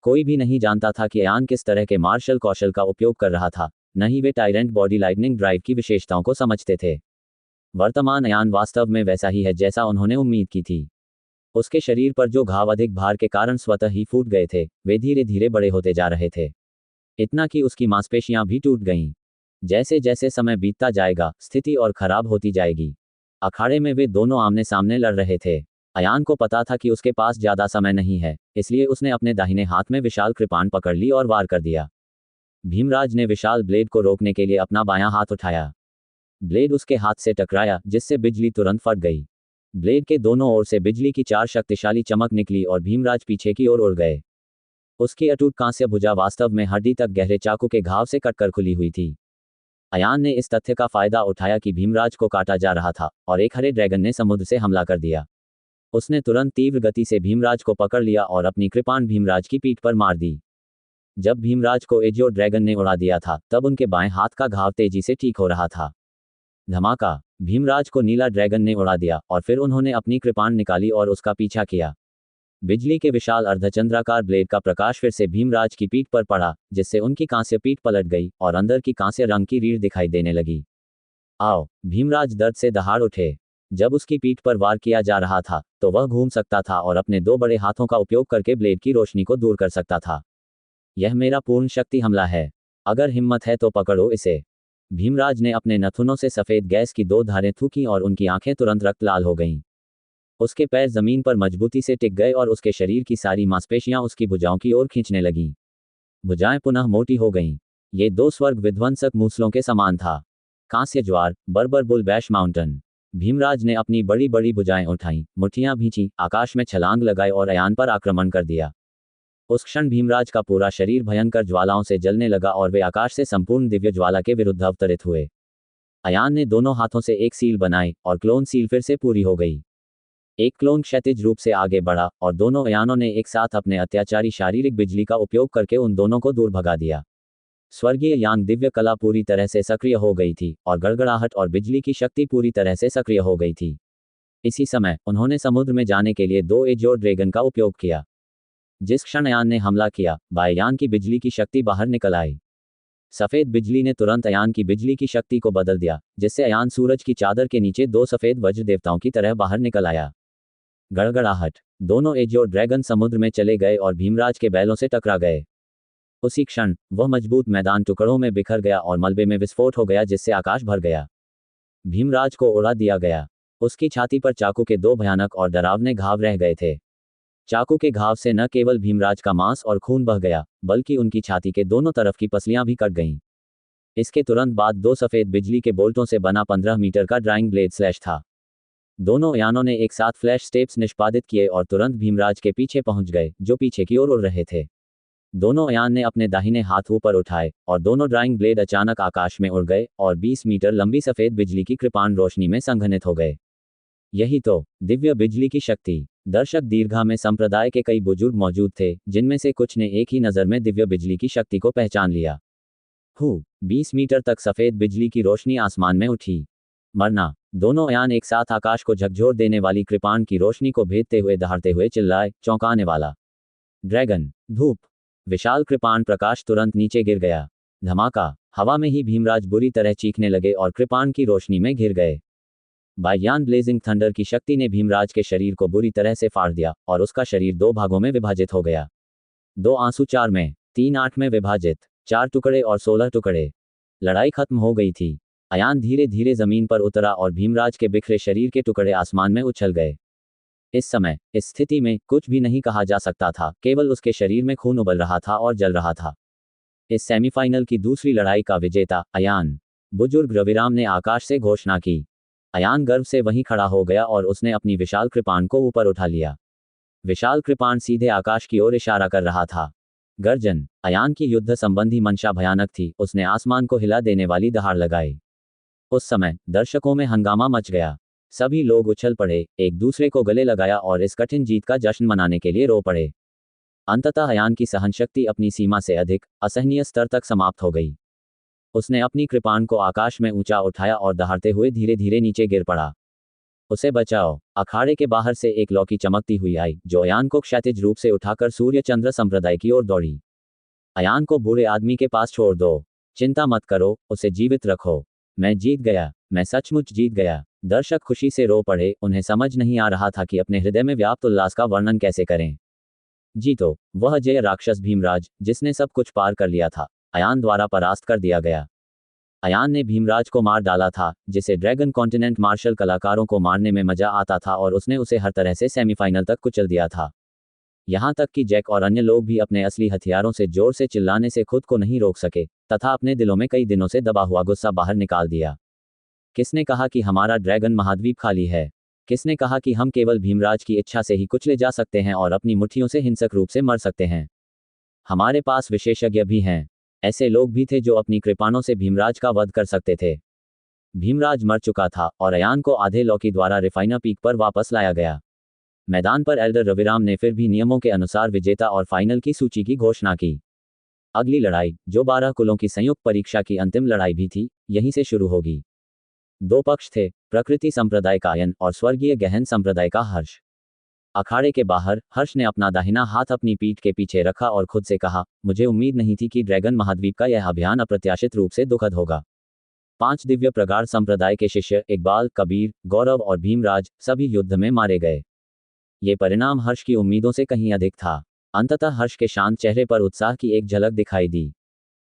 कोई भी नहीं जानता था कि अयान किस तरह के मार्शल कौशल का उपयोग कर रहा था, न ही वे टायरेंट बॉडी लाइटनिंग ड्राइव की विशेषताओं को समझते थे। वर्तमान अयान वास्तव में वैसा ही है जैसा उन्होंने उम्मीद की थी। उसके शरीर पर जो घाव अधिक भार के कारण स्वतः ही फूट गए थे, वे धीरे धीरे बड़े होते जा रहे थे, इतना कि उसकी मांसपेशियां भी टूट गईं। जैसे जैसे समय बीतता जाएगा, स्थिति और खराब होती जाएगी। अखाड़े में वे दोनों आमने सामने लड़ रहे थे। अयान को पता था कि उसके पास ज्यादा समय नहीं है, इसलिए उसने अपने दाहिने हाथ में विशाल कृपाण पकड़ ली और वार कर दिया। भीमराज ने विशाल ब्लेड को रोकने के लिए अपना बायां हाथ उठाया। ब्लेड उसके हाथ से टकराया, जिससे बिजली तुरंत फट गई। ब्लेड के दोनों ओर से बिजली की 4 शक्तिशाली चमक निकली और भीमराज पीछे की ओर उड़ गए। उसकी अटूट कांस्य भुजा वास्तव में हड्डी तक गहरे चाकू के घाव से कटकर खुली हुई थी। अयान ने इस तथ्य का फायदा उठाया कि भीमराज को काटा जा रहा था और एक हरे ड्रैगन ने समुद्र से हमला कर दिया। उसने तुरंत तीव्र गति से भीमराज को पकड़ लिया और अपनी कृपाण भीमराज की पीठ पर मार दी। जब भीमराज को एजियो ड्रैगन ने उड़ा दिया था, तब उनके बाएं हाथ का घाव तेजी से ठीक हो रहा था। धमाका! भीमराज को नीला ड्रैगन ने उड़ा दिया और फिर उन्होंने अपनी कृपाण निकाली और उसका पीछा किया। बिजली के विशाल अर्धचंद्राकार ब्लेड का प्रकाश फिर से भीमराज की पीठ पर पड़ा, जिससे उनकी कांस्य पीठ पलट गई और अंदर की कांस्य रंग की रीढ़ दिखाई देने लगी। आओ! भीमराज दर्द से दहाड़ उठे। जब उसकी पीठ पर वार किया जा रहा था, तो वह घूम सकता था और अपने 2 बड़े हाथों का उपयोग करके ब्लेड की रोशनी को दूर कर सकता था। यह मेरा पूर्ण शक्ति हमला है। अगर हिम्मत है तो पकड़ो इसे। भीमराज ने अपने नथुनों से सफेद गैस की 2 धारें थूकीं और उनकी आंखें तुरंत रक्त लाल हो गईं। उसके पैर जमीन पर मजबूती से टिक गए और उसके शरीर की सारी मांसपेशियां उसकी भुजाओं की ओर खींचने लगीं। भुजाएं पुनः मोटी हो गईं। ये 2 स्वर्ग विध्वंसक मूसलों के समान था। कांस्य ज्वार, बर्बर बुल बैश माउंटेन। भीमराज ने अपनी बड़ी बड़ी भुजाएं उठाईं, मुट्ठियां भींची, आकाश में छलांग लगाई और अयान पर आक्रमण कर दिया। उस क्षण भीमराज का पूरा शरीर भयंकर ज्वालाओं से जलने लगा और वे आकाश से संपूर्ण दिव्य ज्वाला के विरुद्ध अवतरित हुए। अयान ने दोनों हाथों से एक सील बनाई और क्लोन सील फिर से पूरी हो गई। एक क्लोन क्षैतिज रूप से आगे बढ़ा और दोनों अयानों ने एक साथ अपने अत्याचारी शारीरिक बिजली का उपयोग करके उन दोनों को दूर भगा दिया। स्वर्गीय यांग दिव्य कला पूरी तरह से सक्रिय हो गई थी और गड़गड़ाहट और बिजली की शक्ति पूरी तरह से सक्रिय हो गई थी। इसी समय उन्होंने समुद्र में जाने के लिए 2 एजियो ड्रैगन का उपयोग किया। जिस क्षण अयान ने हमला किया, बायान की बिजली की शक्ति बाहर निकल आई। सफेद बिजली ने तुरंत अयान की बिजली की शक्ति को बदल दिया, जिससे अयान सूरज की चादर के नीचे 2 सफेद वज्र देवताओं की तरह बाहर निकल आया। गड़गड़ाहट! दोनों एजियो ड्रैगन समुद्र में चले गए और भीमराज के बैलों से टकरा गए। उसी क्षण वह मजबूत मैदान टुकड़ों में बिखर गया और मलबे में विस्फोट हो गया, जिससे आकाश भर गया। भीमराज को उड़ा दिया गया। उसकी छाती पर चाकू के 2 भयानक और डरावने घाव रह गए थे। चाकू के घाव से न केवल भीमराज का मांस और खून बह गया, बल्कि उनकी छाती के दोनों तरफ की पसलियां भी कट गईं। इसके तुरंत बाद 2 सफेद बिजली के बोल्टों से बना 15 मीटर का ड्राइंग ब्लेड स्लैश था। दोनों अयानों ने एक साथ फ्लैश स्टेप्स निष्पादित किए और तुरंत भीमराज के पीछे पहुंच गए, जो पीछे की ओर उड़ रहे थे। दोनों अयान ने अपने दाहिने हाथ ऊपर उठाए और दोनों ड्राइंग ब्लेड अचानक आकाश में उड़ गए और 20 मीटर लंबी सफेद बिजली की कृपाण रोशनी में संघनित हो गए। यही तो दिव्य बिजली की शक्ति। दर्शक दीर्घा में संप्रदाय के कई बुजुर्ग मौजूद थे, जिनमें से कुछ ने एक ही नज़र में दिव्य बिजली की शक्ति को पहचान लिया। 20 मीटर तक सफेद बिजली की रोशनी आसमान में उठी। मरना! दोनों अयान एक साथ आकाश को झकझोर देने वाली कृपाण की रोशनी को भेदते हुए दहाड़ते हुए चिल्लाए, चौंकाने वाला ड्रैगन! धूप! विशाल कृपाण प्रकाश तुरंत नीचे गिर गया। धमाका! हवा में ही भीमराज बुरी तरह चीखने लगे और कृपाण की रोशनी में घिर गए। बायान ब्लेजिंग थंडर की शक्ति ने भीमराज के शरीर को बुरी तरह से फाड़ दिया और उसका शरीर 2 भागों में विभाजित हो गया। 2 आंसू 4 में, 3 8 में विभाजित, 4 टुकड़े और 16 टुकड़े। लड़ाई खत्म हो गई थी। अयान धीरे धीरे जमीन पर उतरा और भीमराज के बिखरे शरीर के टुकड़े आसमान में उछल गए। इस समय, इस स्थिति में कुछ भी नहीं कहा जा सकता था, केवल उसके शरीर में खून उबल रहा था और जल रहा था। इस सेमीफाइनल की दूसरी लड़ाई का विजेता अयान। बुजुर्ग रविराम ने आकाश से घोषणा की। अयान गर्व से वहीं खड़ा हो गया और उसने अपनी विशाल कृपाण को ऊपर उठा लिया। विशाल कृपाण सीधे आकाश की ओर इशारा कर रहा था। गर्जन। अयान की युद्ध संबंधी मंशा भयानक थी, उसने आसमान को हिला देने वाली दहाड़ लगाई। उस समय दर्शकों में हंगामा मच गया। सभी लोग उछल पड़े, एक दूसरे को गले लगाया और इस कठिन जीत का जश्न मनाने के लिए रो पड़े। अंततः अयान की सहनशक्ति अपनी सीमा से अधिक असहनीय स्तर तक समाप्त हो गई। उसने अपनी कृपाण को आकाश में ऊंचा उठाया और दहाड़ते हुए धीरे धीरे नीचे गिर पड़ा। उसे बचाओ। अखाड़े के बाहर से एक लौकी चमकती हुई आई, जो अयान को क्षैतिज रूप से उठाकर सूर्य चंद्र संप्रदाय की ओर दौड़ी। अयान को बूढ़े आदमी के पास छोड़ दो। चिंता मत करो, उसे जीवित रखो। मैं जीत गया, मैं सचमुच जीत गया। दर्शक खुशी से रो पड़े, उन्हें समझ नहीं आ रहा था कि अपने हृदय में व्याप्त उल्लास का वर्णन कैसे करें। जीतो। वह जय राक्षस भीमराज, जिसने सब कुछ पार कर लिया था, अयान द्वारा परास्त कर दिया गया। अयान ने भीमराज को मार डाला था, जिसे ड्रैगन कॉन्टिनेंट मार्शल कलाकारों को मारने में मजा आता था, और उसने उसे हर तरह से सेमीफाइनल तक कुचल दिया था। यहाँ तक कि जैक और अन्य लोग भी अपने असली हथियारों से जोर से चिल्लाने से खुद को नहीं रोक सके, तथा अपने दिलों में कई दिनों से दबा हुआ गुस्सा बाहर निकाल दिया। किसने कहा कि हमारा ड्रैगन महाद्वीप खाली है? किसने कहा कि हम केवल भीमराज की इच्छा से ही कुचले जा सकते हैं और अपनी मुट्ठियों से हिंसक रूप से मर सकते हैं? हमारे पास विशेषज्ञ भी हैं। ऐसे लोग भी थे जो अपनी कृपाणों से भीमराज का वध कर सकते थे। भीमराज मर चुका था और अयान को आधे लौकी द्वारा रिफाइना पीक पर वापस लाया गया। मैदान पर एल्डर रविराम ने फिर भी नियमों के अनुसार विजेता और फाइनल की सूची की घोषणा की। अगली लड़ाई, जो 12 कुलों की संयुक्त परीक्षा की अंतिम लड़ाई भी थी, यहीं से शुरू होगी। दो पक्ष थे, प्रकृति संप्रदाय का अयन और स्वर्गीय गहन संप्रदाय का हर्ष। अखाड़े के बाहर हर्ष ने अपना दाहिना हाथ अपनी पीठ के पीछे रखा और खुद से कहा, मुझे उम्मीद नहीं थी कि ड्रैगन महाद्वीप का यह अभियान अप्रत्याशित रूप से दुखद होगा। 5 दिव्य प्रगाढ़ संप्रदाय के शिष्य इकबाल, कबीर, गौरव और भीमराज सभी युद्ध में मारे गए। ये परिणाम हर्ष की उम्मीदों से कहीं अधिक था। अंततः हर्ष के शांत चेहरे पर उत्साह की एक झलक दिखाई दी।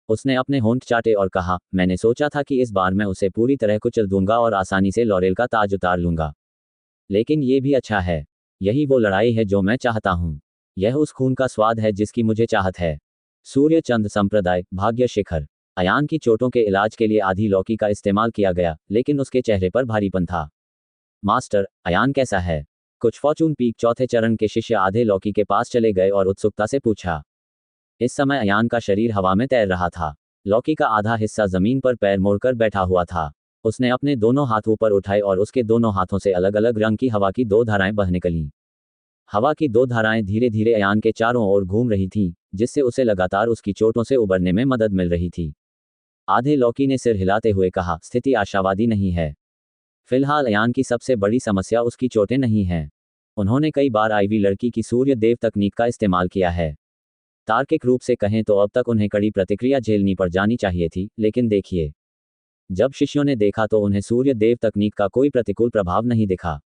उसने अपने होंठ चाटे और कहा, मैंने सोचा था कि इस बार मैं उसे पूरी तरह कुचल दूंगा और आसानी से लॉरेल का ताज उतार लूंगा। लेकिन ये भी अच्छा है। यही वो लड़ाई है जो मैं चाहता हूँ। यह उस खून का स्वाद है जिसकी मुझे चाहत है। सूर्य चंद्र संप्रदाय, भाग्य शिखर। अयान की चोटों के इलाज के लिए आधी लौकी का इस्तेमाल किया गया, लेकिन उसके चेहरे पर भारीपन था। मास्टर, अयान कैसा है? कुछ फॉर्चून पीक चौथे चरण के शिष्य आधे लौकी के पास चले गए और उत्सुकता से पूछा। इस समय अयान का शरीर हवा में तैर रहा था। लौकी का आधा हिस्सा जमीन पर पैर मोड़कर बैठा हुआ था। उसने अपने दोनों हाथ ऊपर उठाए और उसके दोनों हाथों से अलग अलग रंग की हवा की 2 धाराएं बह निकलीं। हवा की 2 धाराएं धीरे धीरे अयान के चारों ओर घूम रही थीं, जिससे उसे लगातार उसकी चोटों से उबरने में मदद मिल रही थी। आधे लौकी ने सिर हिलाते हुए कहा, स्थिति आशावादी नहीं है। फिलहाल अयान की सबसे बड़ी समस्या उसकी चोटें नहीं हैं। उन्होंने कई बार आईवी लड़की की सूर्य देव तकनीक का इस्तेमाल किया है। तार्किक रूप से कहें तो अब तक उन्हें कड़ी प्रतिक्रिया झेलनी पड़ जानी चाहिए थी, लेकिन देखिए, जब शिष्यों ने देखा तो उन्हें सूर्य देव तकनीक का कोई प्रतिकूल प्रभाव नहीं दिखा।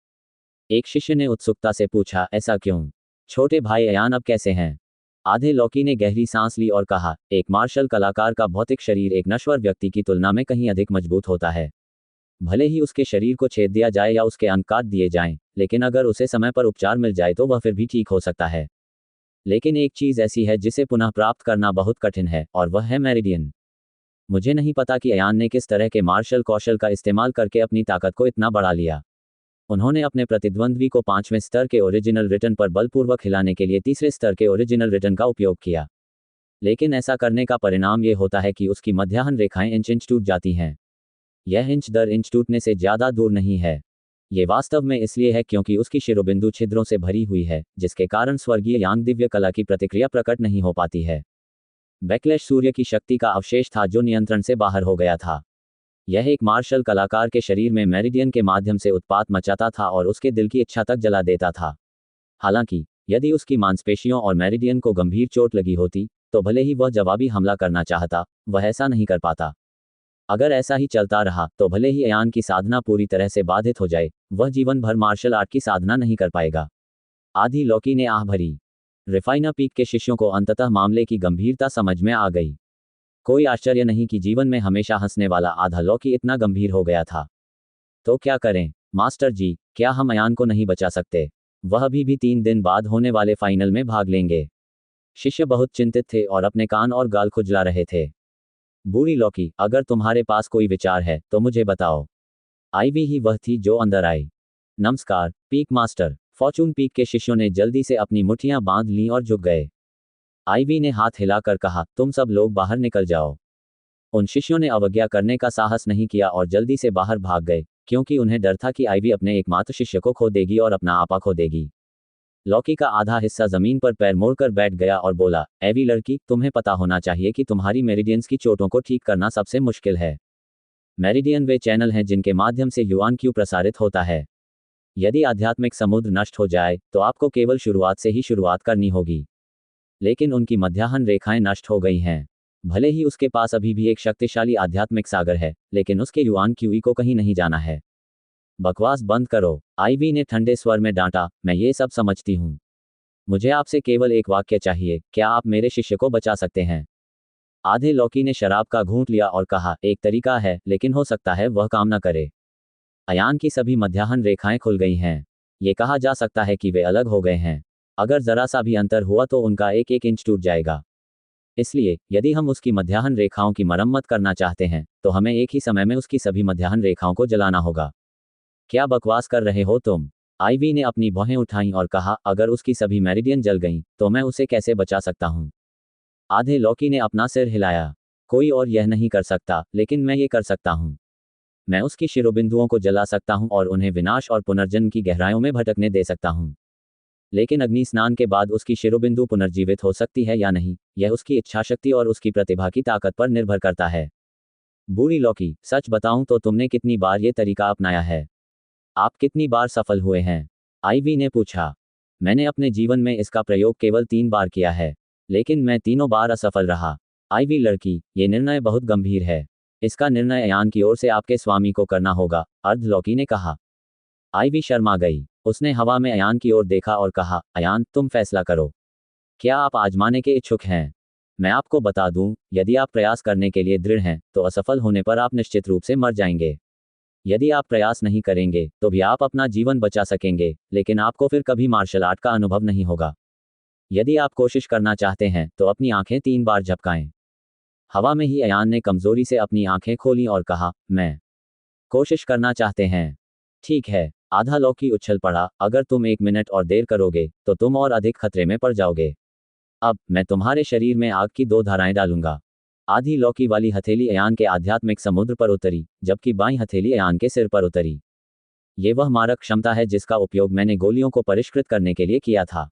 एक शिष्य ने उत्सुकता से पूछा, ऐसा क्यों? छोटे भाई अयान अब कैसे हैं? आधे लौकी ने गहरी सांस ली और कहा, एक मार्शल कलाकार का भौतिक शरीर एक नश्वर व्यक्ति की तुलना में कहीं अधिक मजबूत होता है। भले ही उसके शरीर को छेद दिया जाए या उसके अंग काट दिए जाएं, लेकिन अगर उसे समय पर उपचार मिल जाए तो वह फिर भी ठीक हो सकता है। लेकिन एक चीज ऐसी है जिसे पुनः प्राप्त करना बहुत कठिन है, और वह है मेरिडियन। मुझे नहीं पता कि अयान ने किस तरह के मार्शल कौशल का इस्तेमाल करके अपनी ताकत को इतना बढ़ा लिया। उन्होंने अपने प्रतिद्वंद्वी को 5वें स्तर के ओरिजिनल रिटर्न पर बलपूर्वक हिलाने के लिए तीसरे स्तर के ओरिजिनल रिटर्न का उपयोग किया। लेकिन ऐसा करने का परिणाम ये होता है कि उसकी मध्याह्न रेखाएं इंच इंच टूट जाती हैं। यह इंच दर इंच टूटने से ज़्यादा दूर नहीं है। ये वास्तव में इसलिए है क्योंकि उसकी शिरोबिंदु छिद्रों से भरी हुई है, जिसके कारण स्वर्गीय यांग दिव्य कला की प्रतिक्रिया प्रकट नहीं हो पाती है। बैकलैश सूर्य की शक्ति का अवशेष था जो नियंत्रण से बाहर हो गया था। यह एक मार्शल कलाकार के शरीर में मेरिडियन के माध्यम से उत्पात मचाता था और उसके दिल की इच्छा तक जला देता था। हालांकि यदि उसकी मांसपेशियों और मेरिडियन को गंभीर चोट लगी होती, तो भले ही वह जवाबी हमला करना चाहता, वह ऐसा नहीं कर पाता। अगर ऐसा ही चलता रहा तो भले ही अयान की साधना पूरी तरह से बाधित हो जाए, वह जीवन भर मार्शल आर्ट की साधना नहीं कर पाएगा। आधी लौकी ने आह भरी। रिफाइना पीक के शिष्यों को अंततः मामले की गंभीरता समझ में आ गई। कोई आश्चर्य नहीं कि जीवन में हमेशा हंसने वाला आधा लौकी इतना गंभीर हो गया था। तो क्या करें मास्टर जी, क्या हम अयान को नहीं बचा सकते? वह अभी भी 3 दिन बाद होने वाले फाइनल में भाग लेंगे। शिष्य बहुत चिंतित थे और अपने कान और गाल खुजला रहे थे। बूढ़ी लौकी, अगर तुम्हारे पास कोई विचार है तो मुझे बताओ। आईवी ही वह थी जो अंदर आई। नमस्कार पीक मास्टर। फॉर्चून पीक के शिष्यों ने जल्दी से अपनी मुट्ठियां बांध लीं और झुक गए। आईवी ने हाथ हिलाकर कहा, तुम सब लोग बाहर निकल जाओ। उन शिष्यों ने अवज्ञा करने का साहस नहीं किया और जल्दी से बाहर भाग गए, क्योंकि उन्हें डर था कि आईवी अपने एकमात्र शिष्य को खो देगी और अपना आपा खो देगी। लॉकी का आधा हिस्सा जमीन पर पैर मोड़कर बैठ गया और बोला, एवी लड़की, तुम्हें पता होना चाहिए कि तुम्हारी मेरिडियंस की चोटों को ठीक करना सबसे मुश्किल है। मेरिडियन वे चैनल हैं जिनके माध्यम से युआन क्यू प्रसारित होता है। यदि आध्यात्मिक समुद्र नष्ट हो जाए तो आपको केवल शुरुआत से ही शुरुआत करनी होगी। लेकिन उनकी मध्याह्न रेखाएं नष्ट हो गई हैं। भले ही उसके पास अभी भी एक शक्तिशाली आध्यात्मिक सागर है, लेकिन उसके युआन क्यूई को कहीं नहीं जाना है। बकवास बंद करो, आईवी ने ठंडे स्वर में डांटा, मैं ये सब समझती हूँ। मुझे आपसे केवल एक वाक्य चाहिए, क्या आप मेरे शिष्य को बचा सकते हैं? आधे लॉकी ने शराब का घूंट लिया और कहा, एक तरीका है, लेकिन हो सकता है वह काम न करे। अयान की सभी मध्याह्न रेखाएं खुल गई हैं। ये कहा जा सकता है कि वे अलग हो गए हैं। अगर जरा सा भी अंतर हुआ तो उनका एक एक इंच टूट जाएगा। इसलिए यदि हम उसकी मध्याह्न रेखाओं की मरम्मत करना चाहते हैं तो हमें एक ही समय में उसकी सभी मध्याह्न रेखाओं को जलाना होगा। क्या बकवास कर रहे हो तुम? आईवी ने अपनी भौहें उठाईं और कहा, अगर उसकी सभी मेरिडियन जल गईं तो मैं उसे कैसे बचा सकता हूँ? आधे लॉकी ने अपना सिर हिलाया। कोई और यह नहीं कर सकता, लेकिन मैं ये कर सकता हूँ। मैं उसकी शिरोबिंदुओं को जला सकता हूँ और उन्हें विनाश और पुनर्जन्म की गहराइयों में भटकने दे सकता हूँ। लेकिन अग्नि स्नान के बाद उसकी शिरोबिंदु पुनर्जीवित हो सकती है या नहीं, यह उसकी इच्छाशक्ति और उसकी प्रतिभा की ताकत पर निर्भर करता है। बूढ़ी लॉकी, सच बताऊं तो तुमने कितनी बार ये तरीका अपनाया है? आप कितनी बार सफल हुए हैं? आईवी ने पूछा। मैंने अपने जीवन में इसका प्रयोग केवल 3 बार किया है, लेकिन मैं तीनों बार असफल रहा। आईवी लड़की, ये निर्णय बहुत गंभीर है। इसका निर्णय अयान की ओर से आपके स्वामी को करना होगा, अर्ध लॉकी ने कहा। आईवी शर्मा गई। उसने हवा में अयान की ओर देखा और कहा, अयान, तुम फैसला करो। क्या आप आजमाने के इच्छुक हैं? मैं आपको बता दूं, यदि आप प्रयास करने के लिए दृढ़ हैं तो असफल होने पर आप निश्चित रूप से मर जाएंगे। यदि आप प्रयास नहीं करेंगे तो भी आप अपना जीवन बचा सकेंगे, लेकिन आपको फिर कभी मार्शल आर्ट का अनुभव नहीं होगा। यदि आप कोशिश करना चाहते हैं तो अपनी आंखें 3 बार झपकाएं। हवा में ही अयान ने कमजोरी से अपनी आंखें खोलीं और कहा, मैं कोशिश करना चाहते हैं। ठीक है। आधा लॉकी उछल पड़ा, अगर तुम 1 मिनट और देर करोगे तो तुम और अधिक खतरे में पड़ जाओगे। अब मैं तुम्हारे शरीर में आग की 2 धाराएं डालूंगा। आधी लॉकी वाली हथेली अयान के आध्यात्मिक समुद्र पर उतरी, जबकि बाईं हथेली अयान के सिर पर उतरी। ये वह मारक क्षमता है जिसका उपयोग मैंने गोलियों को परिष्कृत करने के लिए किया था।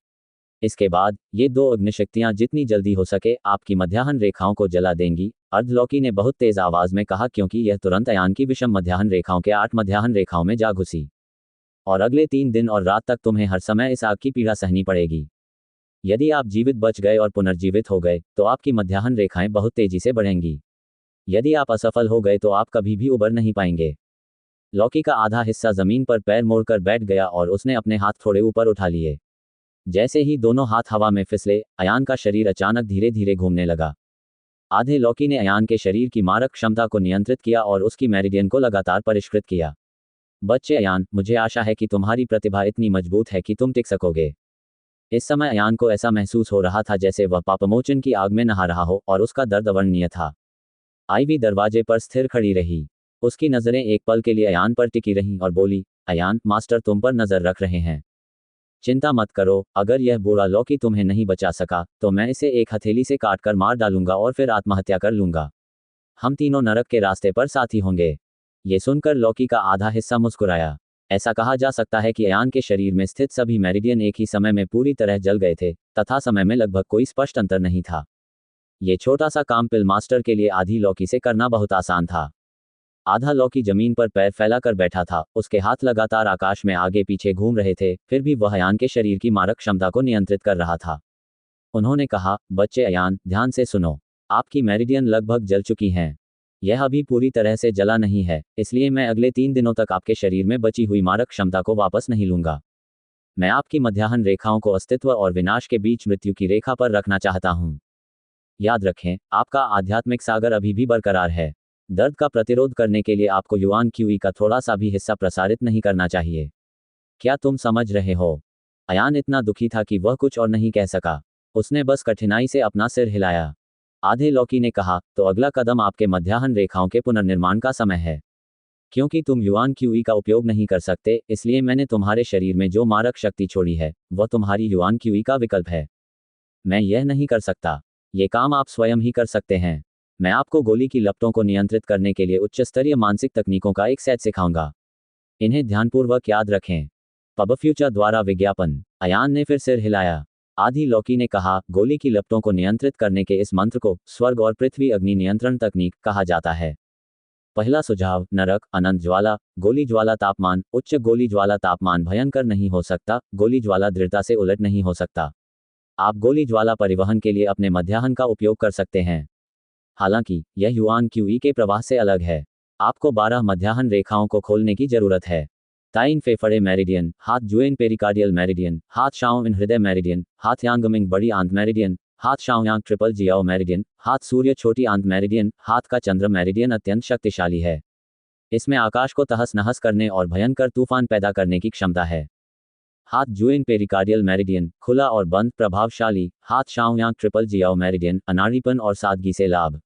इसके बाद ये 2 अग्निशक्तियां जितनी जल्दी हो सके आपकी मध्याह्न रेखाओं को जला देंगी, अर्ध लॉकी ने बहुत तेज आवाज में कहा, क्योंकि यह तुरंत अयान की विषम मध्याह्न रेखाओं के 8 मध्याह्न रेखाओं में जा घुसी। और अगले 3 दिन और रात तक तुम्हें हर समय इस आग की पीड़ा सहनी पड़ेगी। यदि आप जीवित बच गए और पुनर्जीवित हो गए तो आपकी मध्याह्न रेखाएं बहुत तेजी से बढ़ेंगी। यदि आप असफल हो गए तो आप कभी भी उबर नहीं पाएंगे। लॉकी का आधा हिस्सा जमीन पर पैर मोड़कर बैठ गया और उसने अपने हाथ थोड़े ऊपर उठा लिए। जैसे ही दोनों हाथ हवा में फिसले, अयान का शरीर अचानक धीरे धीरे घूमने लगा। आधे लॉकी ने अयान के शरीर की मारक क्षमता को नियंत्रित किया और उसकी मेरिडियन को लगातार परिष्कृत किया। बच्चे अयान, मुझे आशा है कि तुम्हारी प्रतिभा इतनी मजबूत है कि तुम टिक सकोगे। इस समय अयान को ऐसा महसूस हो रहा था जैसे वह पापमोचन की आग में नहा रहा हो, और उसका दर्द अवर्णनीय था। आईवी दरवाजे पर स्थिर खड़ी रही। उसकी नजरें एक पल के लिए अयान पर टिकी रहीं और बोली, अयान, मास्टर तुम पर नजर रख रहे हैं। चिंता मत करो, अगर यह बूढ़ा लॉकी तुम्हें नहीं बचा सका तो मैं इसे एक हथेली से काटकर मार डालूंगा और फिर आत्महत्या कर लूंगा। हम तीनों नरक के रास्ते पर साथी होंगे। ये सुनकर लॉकी का आधा हिस्सा मुस्कुराया। ऐसा कहा जा सकता है कि अयान के शरीर में स्थित सभी मेरिडियन एक ही समय में पूरी तरह जल गए थे, तथा समय में लगभग कोई स्पष्ट अंतर नहीं था। ये छोटा सा काम पिल मास्टर के लिए आधी लॉकी से करना बहुत आसान था। आधा लॉकी जमीन पर पैर फैलाकर बैठा था, उसके हाथ लगातार आकाश में आगे पीछे घूम रहे थे, फिर भी वह अयान के शरीर की मारक क्षमता को नियंत्रित कर रहा था। उन्होंने कहा, बच्चे अयान, ध्यान से सुनो। आपकी मेरिडियन लगभग जल चुकी हैं। यह अभी पूरी तरह से जला नहीं है, इसलिए मैं अगले 3 दिनों तक आपके शरीर में बची हुई मारक क्षमता को वापस नहीं लूंगा। मैं आपकी मध्याह्न रेखाओं को अस्तित्व और विनाश के बीच मृत्यु की रेखा पर रखना चाहता हूं। याद रखें, आपका आध्यात्मिक सागर अभी भी बरकरार है। दर्द का प्रतिरोध करने के लिए आपको युआन क्यूई का थोड़ा सा भी हिस्सा प्रसारित नहीं करना चाहिए। क्या तुम समझ रहे हो? अयान इतना दुखी था कि वह कुछ और नहीं कह सका। उसने बस कठिनाई से अपना सिर हिलाया। आधे लॉकी ने कहा, तो अगला कदम आपके मध्याह्न रेखाओं के पुनर्निर्माण का समय है। क्योंकि तुम युआन क्यूई का उपयोग नहीं कर सकते, इसलिए मैंने तुम्हारे शरीर में जो मारक शक्ति छोड़ी है वह तुम्हारी युआन क्यूई का विकल्प है। मैं यह नहीं कर सकता। ये काम आप स्वयं ही कर सकते हैं। मैं आपको गोली की लपटों को नियंत्रित करने के लिए उच्च स्तरीय मानसिक तकनीकों का एक सेट सिखाऊंगा। इन्हें ध्यानपूर्वक याद रखें। पबफ्यूचर द्वारा विज्ञापन। अयान ने फिर सिर हिलाया। आधी लौकी ने कहा, गोली की लपटों को नियंत्रित करने के इस मंत्र को स्वर्ग और पृथ्वी अग्नि नियंत्रण तकनीक कहा जाता है। पहला सुझाव, नरक, अनंत ज्वाला, गोली ज्वाला तापमान, उच्च गोली ज्वाला तापमान भयंकर नहीं हो सकता, गोली ज्वाला दृढ़ता से उलट नहीं हो सकता। आप गोली ज्वाला परिवहन के लिए अपने मध्याह्न का उपयोग कर सकते हैं। हालांकि यह युआन क्यूई के प्रवाह से अलग है। आपको 12 मध्याह्न रेखाओं को खोलने की जरूरत है। ताइन फेफड़े मेरिडियन, हाथ जुएन पेरिकार्डियल मेरिडियन, हाथ शाओइन हृदय मेरिडियन, हाथ यांगमिंग बड़ी आंत मेरिडियन, हाथ शाओयांग ट्रिपल जियाओ मेरिडियन, हाथ सूर्य छोटी आंत मेरिडियन, हाथ का चंद्र मेरिडियन अत्यंत शक्तिशाली है। इसमें आकाश को तहस नहस करने और भयंकर तूफान पैदा करने की क्षमता है। हाथ जुएन पेरिकार्डियल मेरिडियन, खुला और बंद, प्रभावशाली। हाथ शाओयांग ट्रिपल जियाओ मेरिडियन, अनाड़ीपन और सादगी से लाभ।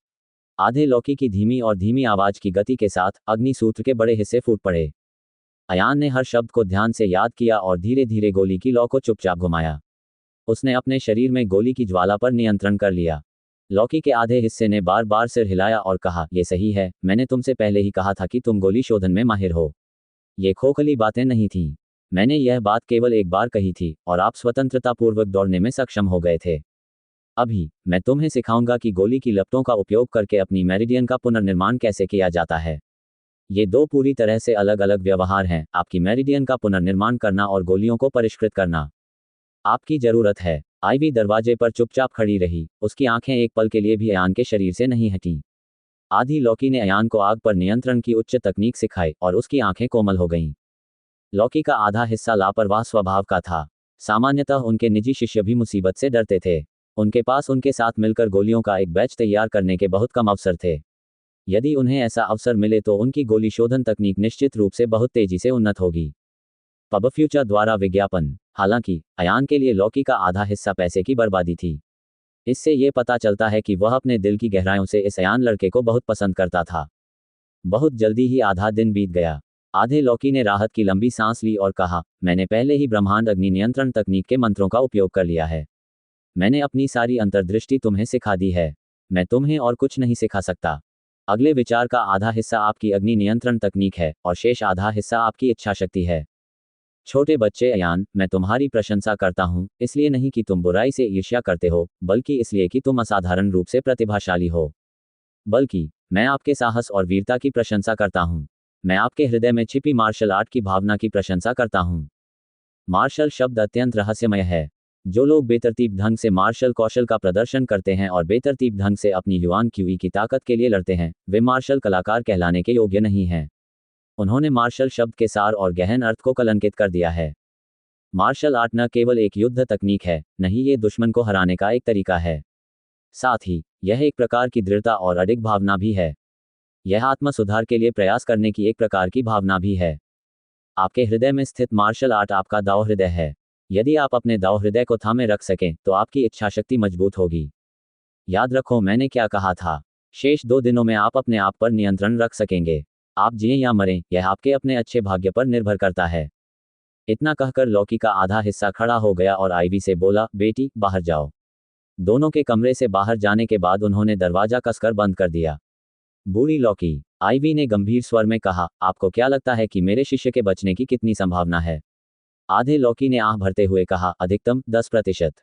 आधे लौकी की धीमी और धीमी आवाज की गति के साथ अग्नि सूत्र के बड़े हिस्से फूट पड़े। अयान ने हर शब्द को ध्यान से याद किया और धीरे धीरे गोली की लौ को चुपचाप घुमाया। उसने अपने शरीर में गोली की ज्वाला पर नियंत्रण कर लिया। लौकी के आधे हिस्से ने बार बार सिर हिलाया और कहा, यह सही है, मैंने तुमसे पहले ही कहा था कि तुम गोली शोधन में माहिर हो। ये खोखली बातें नहीं थीं। मैंने यह बात केवल एक बार कही थी और आप स्वतंत्रतापूर्वक दौड़ने में सक्षम हो गए थे। अभी मैं तुम्हें सिखाऊंगा कि गोली की लपटों का उपयोग करके अपनी मेरिडियन का पुनर्निर्माण कैसे किया जाता है। ये दो पूरी तरह से अलग अलग व्यवहार हैं, आपकी मेरिडियन का पुनर्निर्माण करना और गोलियों को परिष्कृत करना। आपकी जरूरत है। आईवी दरवाजे पर चुपचाप खड़ी रही, उसकी आंखें एक पल के लिए भी अयान के शरीर से नहीं हटीं। आधी लौकी ने अयान को आग पर नियंत्रण की उच्च तकनीक सिखाई और उसकी आंखें कोमल हो गईं। लौकी का आधा हिस्सा लापरवाह स्वभाव का था। सामान्यतः उनके निजी शिष्य भी मुसीबत से डरते थे। उनके पास उनके साथ मिलकर गोलियों का एक बैच तैयार करने के बहुत कम अवसर थे। यदि उन्हें ऐसा अवसर मिले तो उनकी गोली शोधन तकनीक निश्चित रूप से बहुत तेजी से उन्नत होगी। पबफ्यूचर द्वारा विज्ञापन। हालांकि अयान के लिए लौकी का आधा हिस्सा पैसे की बर्बादी थी। इससे ये पता चलता है कि वह अपने दिल की गहराइयों से इस अयान लड़के को बहुत पसंद करता था। बहुत जल्दी ही आधा दिन बीत गया। आधे लौकी ने राहत की लंबी सांस ली और कहा, मैंने पहले ही ब्रह्मांड अग्नि नियंत्रण तकनीक के मंत्रों का उपयोग कर लिया है। मैंने अपनी सारी अंतर्दृष्टि तुम्हें सिखा दी है। मैं तुम्हें और कुछ नहीं सिखा सकता। अगले विचार का आधा हिस्सा आपकी अग्नि नियंत्रण तकनीक है और शेष आधा हिस्सा आपकी इच्छा शक्ति है। छोटे बच्चे अयान, मैं तुम्हारी प्रशंसा करता हूँ, इसलिए नहीं कि तुम बुराई से ईर्ष्या करते हो, बल्कि इसलिए कि तुम असाधारण रूप से प्रतिभाशाली हो। बल्कि मैं आपके साहस और वीरता की प्रशंसा करता हूँ। मैं आपके हृदय में छिपी मार्शल आर्ट की भावना की प्रशंसा करता हूँ। मार्शल शब्द अत्यंत रहस्यमय है। जो लोग बेतरतीब ढंग से मार्शल कौशल का प्रदर्शन करते हैं और बेतरतीब ढंग से अपनी युआन क्यूई की ताकत के लिए लड़ते हैं, वे मार्शल कलाकार कहलाने के योग्य नहीं हैं। उन्होंने मार्शल शब्द के सार और गहन अर्थ को कलंकित कर दिया है। मार्शल आर्ट न केवल एक युद्ध तकनीक है, नहीं, ये दुश्मन को हराने का एक तरीका है। साथ ही यह एक प्रकार की दृढ़ता और अडिग भावना भी है। यह आत्म सुधार के लिए प्रयास करने की एक प्रकार की भावना भी है। आपके हृदय में स्थित मार्शल आर्ट आपका दाव हृदय है। यदि आप अपने दाव हृदय को थामे रख सकें तो आपकी इच्छाशक्ति मजबूत होगी। याद रखो मैंने क्या कहा था। शेष 2 दिनों में आप अपने आप पर नियंत्रण रख सकेंगे। आप जिएं या मरें, यह आपके अपने अच्छे भाग्य पर निर्भर करता है। इतना कहकर लौकी का आधा हिस्सा खड़ा हो गया और आईवी से बोला, बेटी, बाहर जाओ। दोनों के कमरे से बाहर जाने के बाद उन्होंने दरवाजा कसकर बंद कर दिया। बूढ़ी लौकी। आईवी ने गंभीर स्वर में कहा, आपको क्या लगता है कि मेरे शिष्य के बचने की कितनी संभावना है? आधे लौकी ने आह भरते हुए कहा, अधिकतम 10%।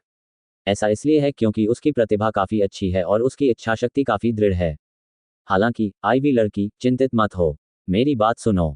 ऐसा इसलिए है क्योंकि उसकी प्रतिभा काफी अच्छी है और उसकी इच्छाशक्ति काफी दृढ़ है। हालांकि आईवी लड़की, चिंतित मत हो। मेरी बात सुनो।